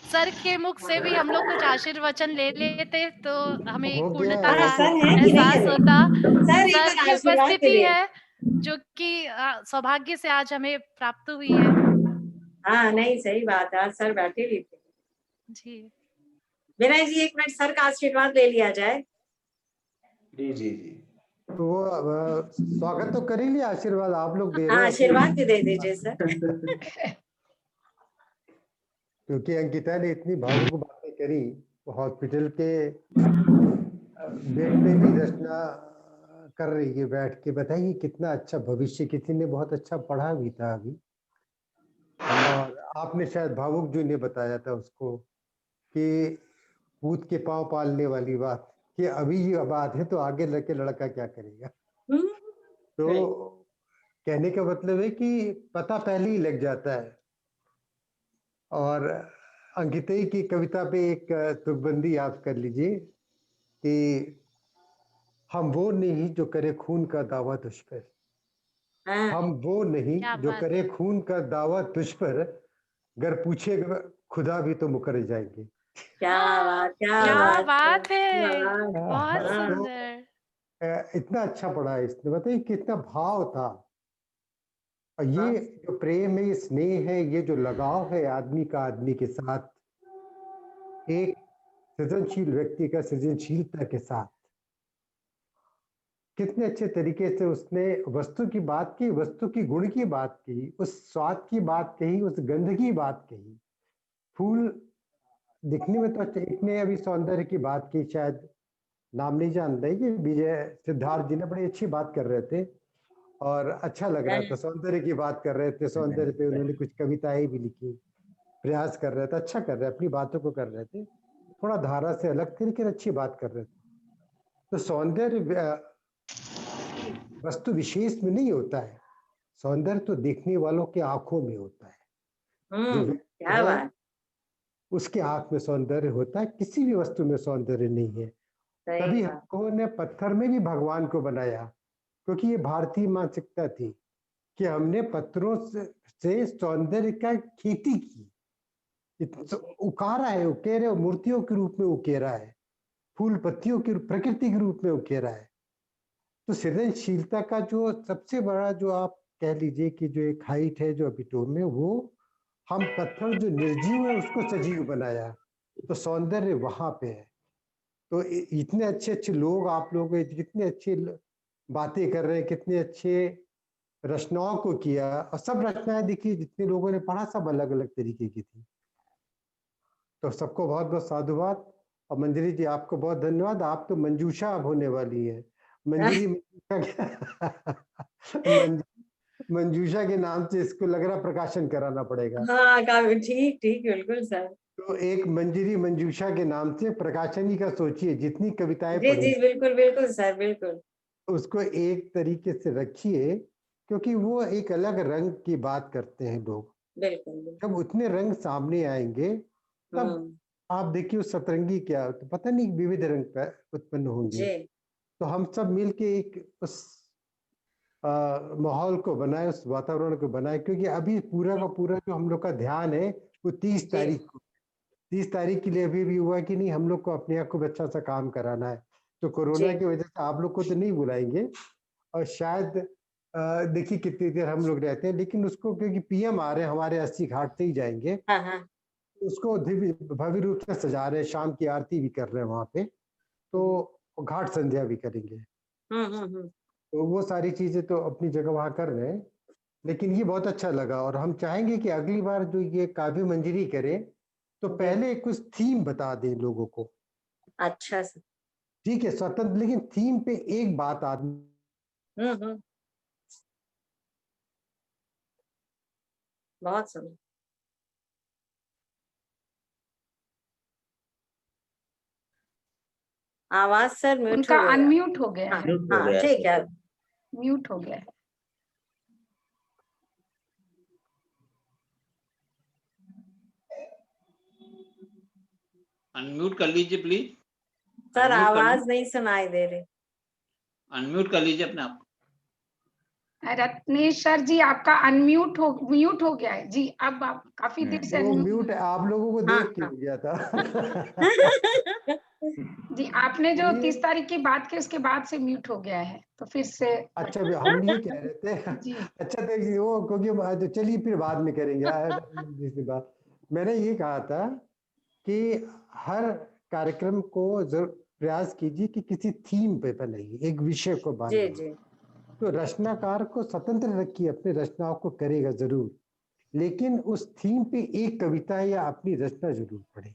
सर के मुख से भी हम लोग कुछ आशीर्वचन ले लेते तो हमें पूर्णता का एहसास होता। सर की उपस्थिति है जो कि सौभाग्य से आज हमें प्राप्त हुई है। हाँ नहीं, सही बात है, आज सर बैठे भी थे जी। विनय जी, एक मिनट सर का आशीर्वाद ले लिया जाए। जी जी जी। तो स्वागत तो कर ही लिया, आशीर्वाद आप लोग दे रहे हो। आशीर्वाद भी दे दीजिए सर। क्योंकि अंकिता ने इतनी भावुक बातें करी, हॉस्पिटल के बेड पे भी रचना कर रही है बैठ के। बताइए कितना अच्छा भविष्य, किसी ने बहुत अच्छा पढ़ा भी था अभी, और आपने शायद भावुक जो ने बताया था उसको कि पूत के पांव पालने वाली बात, कि अभी ये बात है तो आगे लड़के लड़का क्या करेगा। तो कहने का मतलब है कि पता पहले ही लग जाता है। और अंकिता की कविता पे एक तुकबंदी आप कर लीजिए कि हम वो नहीं जो करे खून का दावा तुझ पर, हम वो नहीं जो करे खून का दावा तुझ पर, अगर पूछेगा खुदा भी तो मुकर जाएंगे। क्या बात, क्या बात है, बहुत सुंदर। इतना अच्छा पढ़ा है इसने, बताइए कितना भाव था। और ये जो प्रेम है, ये स्नेह है, ये जो लगाव है आदमी का आदमी के साथ, एक सृजनशील व्यक्ति का सृजनशीलता के साथ, कितने अच्छे तरीके से उसने वस्तु की बात की, वस्तु की गुण की बात की, उस स्वाद की बात कही, उस गंध की बात कही। फूल दिखने में तो अच्छा, इतने अभी सौंदर्य की बात की, शायद नाम नहीं जानते कि विजय सिद्धार्थ जी ने बड़ी अच्छी बात कर रहे थे और अच्छा लग रहा था। सौंदर्य की बात कर रहे थे, सौंदर्य पे उन्होंने कुछ कविताएं भी लिखी, प्रयास कर रहे थे, अच्छा कर रहे, अपनी बातों को कर रहे थे, थोड़ा धारा से अलग थे लेकिन अच्छी बात कर रहे थे। तो सौंदर्य वस्तु विशेष में नहीं होता है, सौंदर्य तो देखने वालों के आंखों में होता है। जो क्या बात, उसके आंख में सौंदर्य होता है, किसी भी वस्तु में सौंदर्य नहीं है। तभी हमको ने पत्थर में भी भगवान को बनाया, क्योंकि ये भारतीय मानसिकता थी कि हमने पत्थरों से सौंदर्य का खेती की, उकारा है, उकेरे मूर्तियों के रूप में उकेरा है, फूल पत्तियों की प्रकृति के रूप में उकेरा है। तो सृजनशीलता का जो सबसे बड़ा जो आप कह लीजिए कि जो एक हाइट है जो एपिटोम में, वो हम पत्थर जो निर्जीव है उसको सजीव बनाया, तो सौंदर्य वहां पे है। तो इतने अच्छे अच्छे लोग आप लोग कितने अच्छे बातें कर रहे हैं, कितने अच्छे रचनाओं को किया, और सब रचनाएं देखिए जितने लोगों ने पढ़ा सब अलग अलग तरीके की थी। तो सबको बहुत बहुत साधुवाद। और मंजरी जी आपको बहुत धन्यवाद, आप तो मंजूषा अब होने वाली है। मंजरी मंजूषा के नाम से इसको लग रहा प्रकाशन कराना पड़ेगा। हाँ काफी ठीक ठीक बिल्कुल सर। तो एक मंजरी मंजूषा के नाम से प्रकाशनी का सोचिए, जितनी कविताएं जी पढ़ी जी बिल्कुल बिल्कुल सर बिल्कुल। उसको एक तरीके से रखिए, क्योंकि वो एक अलग रंग की बात करते हैं लोग। बिल्कुल जब उतने रंग सामने आएंगे तब आप देखिए उस सतरंगी क्या तो पता नहीं विविध रंग उत्पन्न होंगे। जी तो हम सब मिलके एक उस माहौल को बनाए, उस वातावरण को बनाए, क्योंकि अभी पूरा का पूरा जो हम लोग का ध्यान है वो 30 तारीख को, 30 तारीख के लिए अभी भी हुआ कि नहीं, हम लोग को अपने आप को अच्छा सा काम कराना है। तो कोरोना की वजह से आप लोग को तो नहीं बुलाएंगे, और शायद देखिए कितनी देर हम लोग रहते हैं, लेकिन उसको क्योंकि पीएम आ रहे हैं हमारे 80 घाट से ही जाएंगे, उसको भव्य रूप से सजा रहे हैं, शाम की आरती भी कर रहे हैं वहां पे, तो घाट संध्या भी करेंगे। तो वो सारी चीजें तो अपनी जगह वहां कर रहे हैं, लेकिन ये बहुत अच्छा लगा। और हम चाहेंगे कि अगली बार जो ये काव्य मंजरी करें तो पहले कुछ थीम बता दें लोगों को। अच्छा सर ठीक है, स्वतंत्र, लेकिन थीम पे एक बात आदमी बहुत सुंदर। आवाज सर म्यूट उनका हो गया। अनम्यूट हो गया है। हाँ ठीक है, म्यूट हो गया है। अनम्यूट कर लीजिए प्लीज। सर आवाज नहीं सुनाई दे रही। अनम्यूट कर लीजिए अपने आप। रत्नेश सर जी आपका म्यूट हो गया है जी। अब आप काफी देर से वो म्यूट आप लोगों को देख के हो गया था। जी आपने जो 30 तारीख की बात की उसके बाद से म्यूट हो गया है, तो फिर से। अच्छा हम ये कह रहे थे। अच्छा तो वो क्योंकि तो चलिए फिर बाद में करेंगे बात। मैंने ये कहा था कि हर कार्यक्रम को जरूर प्रयास कीजिए कि किसी थीम पे बनाइए, एक विषय को बांधिए। तो रचनाकार को स्वतंत्र रखिए, अपने रचनाओं को करेगा जरूर, लेकिन उस थीम पे एक कविता या अपनी रचना जरूर पढ़े,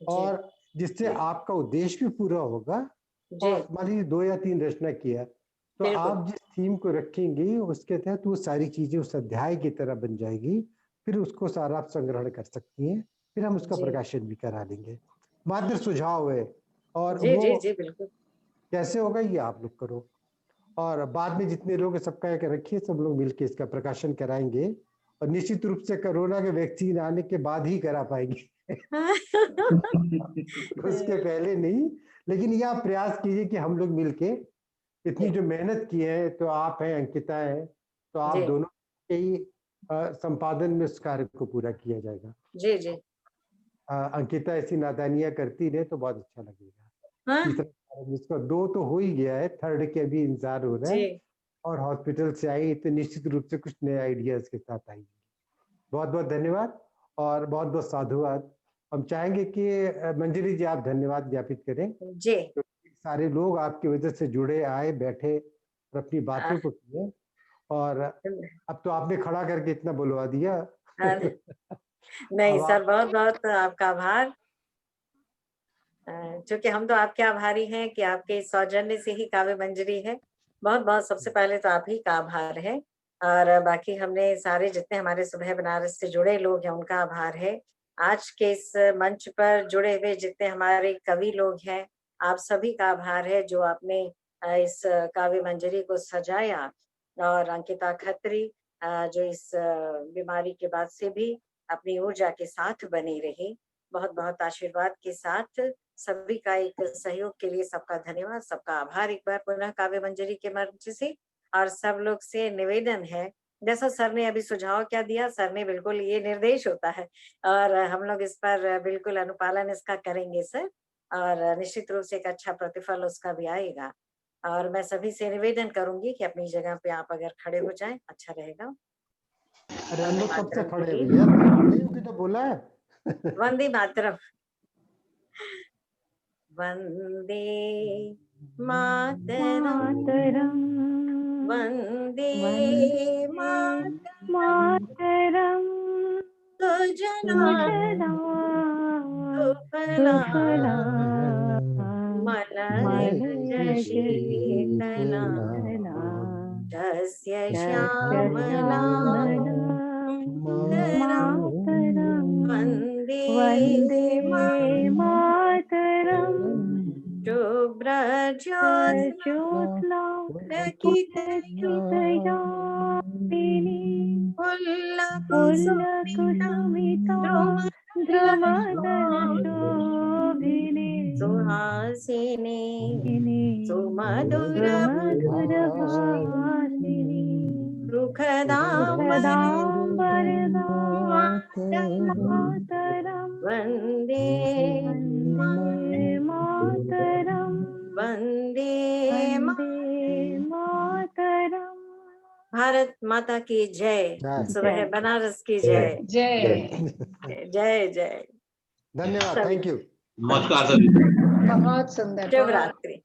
और जिससे आपका उद्देश्य भी पूरा होगा। और मान लीजिए 2 या 3 रचना किया, तो आप जिस थीम को रखेंगे उसके तहत वो सारी चीजें उस अध्याय की तरह बन जाएगी, फिर उसको सारा आप संग्रहण कर सकती हैं, फिर हम उसका प्रकाशन भी करा लेंगे। मात्र सुझाव है, और जी, वो जी, जी, बिल्कुल कैसे होगा ये आप लोग करो, और बाद में जितने लोग सबका एक रखिए, सब लोग मिलकर इसका प्रकाशन कराएंगे, और निश्चित रूप से कोरोना के वैक्सीन आने के बाद ही करा पाएंगे। उसके पहले नहीं, लेकिन यह प्रयास कीजिए कि हम लोग मिलके इतनी जो मेहनत की है, तो आप हैं, अंकिता है, तो आप दोनों के ही संपादन में उस कार्य को पूरा किया जाएगा। जी जी अंकिता ऐसी नादानियां करती रहे तो बहुत अच्छा लगेगा। तीसरा जिसका 2 तो हो ही गया है, 3rd के अभी इंतजार हो रहा है, और हॉस्पिटल से आई तो निश्चित रूप से कुछ नए आइडियाज के साथ आई। बहुत बहुत धन्यवाद और बहुत बहुत साधुवाद। हम चाहेंगे कि मंजरी जी आप धन्यवाद ज्ञापित करें। जी तो सारे लोग आपकी वजह से जुड़े, आए, बैठे और अपनी बातों को किए, और अब तो आपने खड़ा करके इतना बुलवा दिया। नहीं सर, बहुत बहुत आपका आभार, क्योंकि हम तो आपके आभारी हैं कि आपके सौजन्य से ही काव्य मंजरी है। बहुत बहुत सबसे पहले तो आप ही का आभार है, और बाकी हमने सारे जितने हमारे सुबह बनारस से जुड़े लोग हैं उनका आभार है। आज के इस मंच पर जुड़े हुए जितने हमारे कवि लोग हैं, आप सभी का आभार है जो आपने इस काव्य मंजरी को सजाया, और अंकिता खत्री जो इस बीमारी के बाद से भी अपनी ऊर्जा के साथ बनी रही। बहुत बहुत आशीर्वाद के साथ सभी का एक सहयोग के लिए सबका धन्यवाद, सबका आभार एक बार पुनः काव्य मंजरी के मंच से। और सब लोग से निवेदन है, जैसा सर ने अभी सुझाव क्या दिया, सर ने बिल्कुल ये निर्देश होता है, और हम लोग इस पर बिल्कुल अनुपालन इसका करेंगे सर, और निश्चित रूप से एक अच्छा प्रतिफल उसका भी आएगा। और मैं सभी से निवेदन करूंगी कि अपनी जगह पे आप अगर खड़े हो जाएं, अच्छा रहेगा। अरे हम लोग कब से खड़े हैं भैया, खड़े होके तो बोला है। वंदे मातरम। वंदे मातरम, वंदे मातरम, सुजला सुफला मलयज शीतला तस्य श्यामलां वन्दे मातरम् शुभ्रज्योत्स्ना प्रकितयामिनी पुल्लकुसुमिता द्रुमदलशोभिनी सुहासिनी सुमधुरभाषिनी सुखदां वरदां वन्दे मातरम् वन्दे मातरम्। भारत माता की जय। सुबह बनारस की जय। जय जय जय। धन्यवाद, थैंक यू। नमस्कार सभी। बहुत सुंदर। शुभ रात्रि।